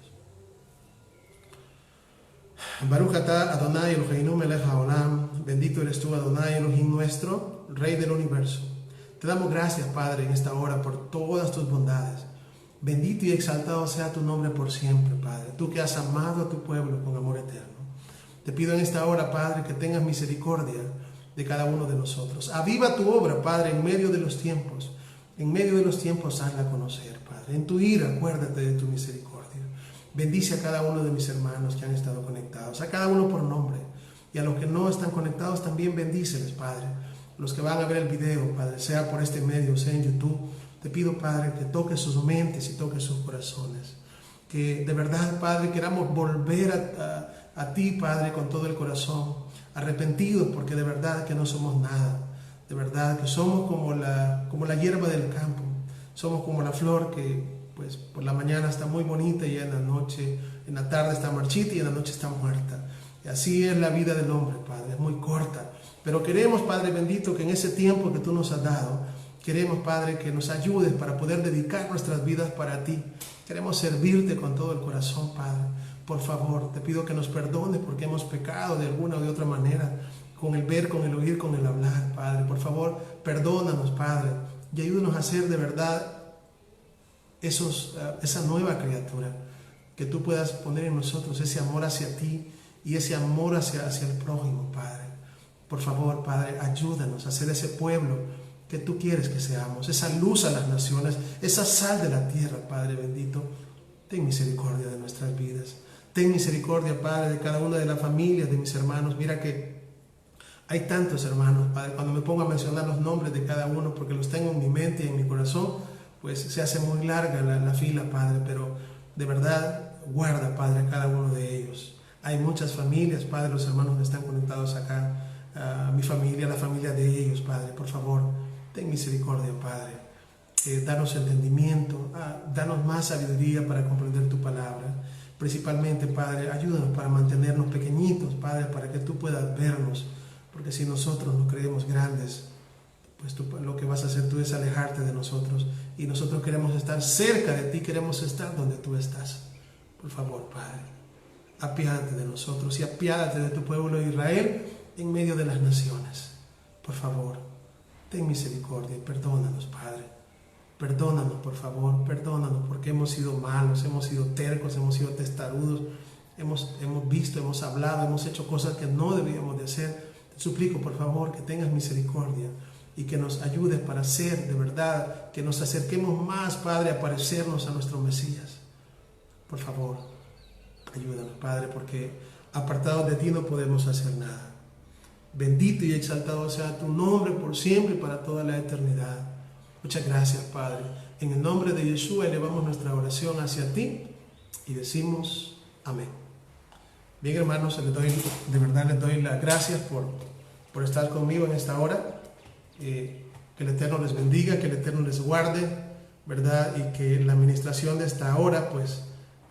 Baruch atah Adonai Eloheinu melech haolam, bendito eres tú, Adonai Elohim nuestro, Rey del universo. Te damos gracias, Padre, en esta hora por todas tus bondades. Bendito y exaltado sea tu nombre por siempre, Padre, tú que has amado a tu pueblo con amor eterno. Te pido en esta hora, Padre, que tengas misericordia de cada uno de nosotros. Aviva tu obra, Padre, en medio de los tiempos. En medio de los tiempos, hazla a conocer, Padre. En tu ira, acuérdate de tu misericordia. Bendice a cada uno de mis hermanos que han estado conectados, a cada uno por nombre. Y a los que no están conectados, también bendíceles, Padre. Los que van a ver el video, Padre, sea por este medio, sea en YouTube, te pido, Padre, que toques sus mentes y toques sus corazones. Que de verdad, Padre, queramos volver a ti, Padre, con todo el corazón, arrepentidos, porque de verdad que no somos nada. De verdad que somos como la hierba del campo. Somos como la flor que pues por la mañana está muy bonita y en la tarde está marchita y en la noche está muerta. Y así es la vida del hombre, Padre, es muy corta. Pero queremos, Padre bendito, que en ese tiempo que tú nos has dado, queremos, Padre, que nos ayudes para poder dedicar nuestras vidas para ti. Queremos servirte con todo el corazón, Padre. Por favor, te pido que nos perdones porque hemos pecado de alguna o de otra manera, con el ver, con el oír, con el hablar, Padre. Por favor, perdónanos, Padre, y ayúdanos a ser de verdad esa nueva criatura, que tú puedas poner en nosotros ese amor hacia ti y ese amor hacia el prójimo, Padre. Por favor, Padre, ayúdanos a ser ese pueblo que tú quieres que seamos, esa luz a las naciones, esa sal de la tierra, Padre bendito. Ten misericordia de nuestras vidas. Ten misericordia, Padre, de cada una de las familias de mis hermanos. Mira que hay tantos hermanos, Padre. Cuando me pongo a mencionar los nombres de cada uno, porque los tengo en mi mente y en mi corazón, pues se hace muy larga la fila, Padre, pero de verdad guarda, Padre, a cada uno de ellos. Hay muchas familias, Padre, los hermanos que están conectados acá, mi familia, la familia de ellos, Padre, por favor, ten misericordia, Padre. Danos entendimiento, danos más sabiduría para comprender tu palabra. Principalmente, Padre, ayúdanos para mantenernos pequeñitos, Padre, para que tú puedas vernos, porque si nosotros nos creemos grandes, pues lo que vas a hacer tú es alejarte de nosotros, y nosotros queremos estar cerca de ti, queremos estar donde tú estás. Por favor, Padre, apiádate de nosotros y apiádate de tu pueblo de Israel en medio de las naciones. Por favor, ten misericordia y perdónanos, Padre. Perdónanos, por favor, perdónanos, porque hemos sido malos, hemos sido tercos, hemos sido testarudos, hemos visto, hemos hablado, hemos hecho cosas que no debíamos de hacer. Te suplico, por favor, que tengas misericordia y que nos ayudes para ser de verdad, que nos acerquemos más, Padre, a parecernos a nuestro Mesías. Por favor, ayúdanos, Padre, porque apartados de ti no podemos hacer nada. Bendito y exaltado sea tu nombre por siempre y para toda la eternidad. Muchas gracias, Padre. En el nombre de Yeshua elevamos nuestra oración hacia ti y decimos amén. Bien, hermanos, de verdad les doy las gracias por estar conmigo en esta hora. Que el Eterno les bendiga, que el Eterno les guarde, ¿verdad? Y que la administración de esta hora, pues,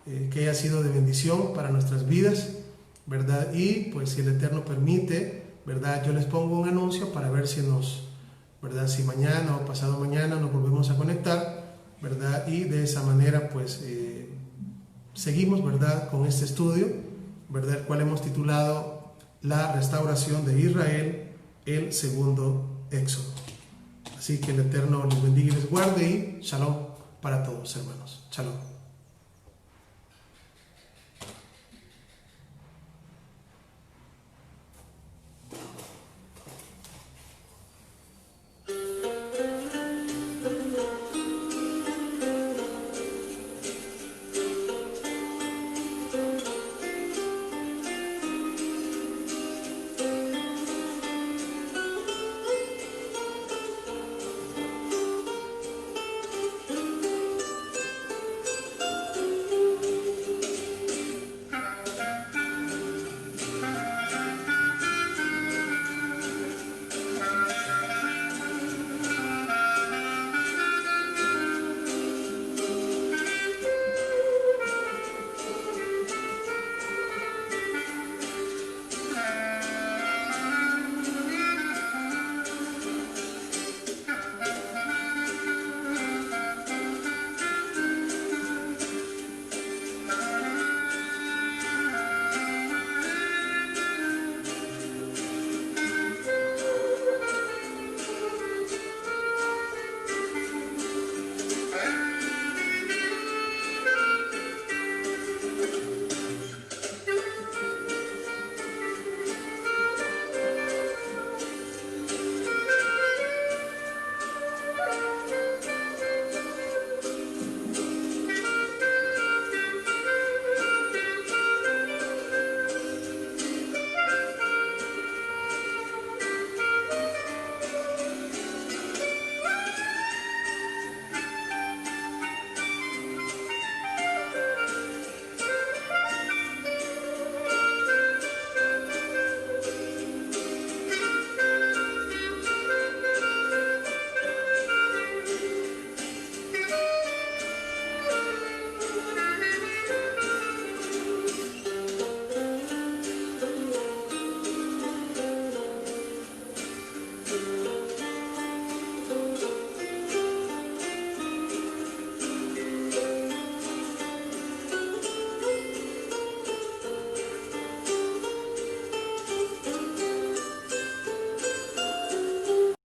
que haya sido de bendición para nuestras vidas, ¿verdad? Y pues si el Eterno permite, ¿verdad? Yo les pongo un anuncio para ver si ¿verdad? Si mañana o pasado mañana nos volvemos a conectar, ¿verdad? Y de esa manera, pues, seguimos, ¿verdad? Con este estudio, ¿verdad? El cual hemos titulado La restauración de Israel, el segundo Éxodo. Así que el Eterno les bendiga y les guarde, y shalom para todos, hermanos. Shalom.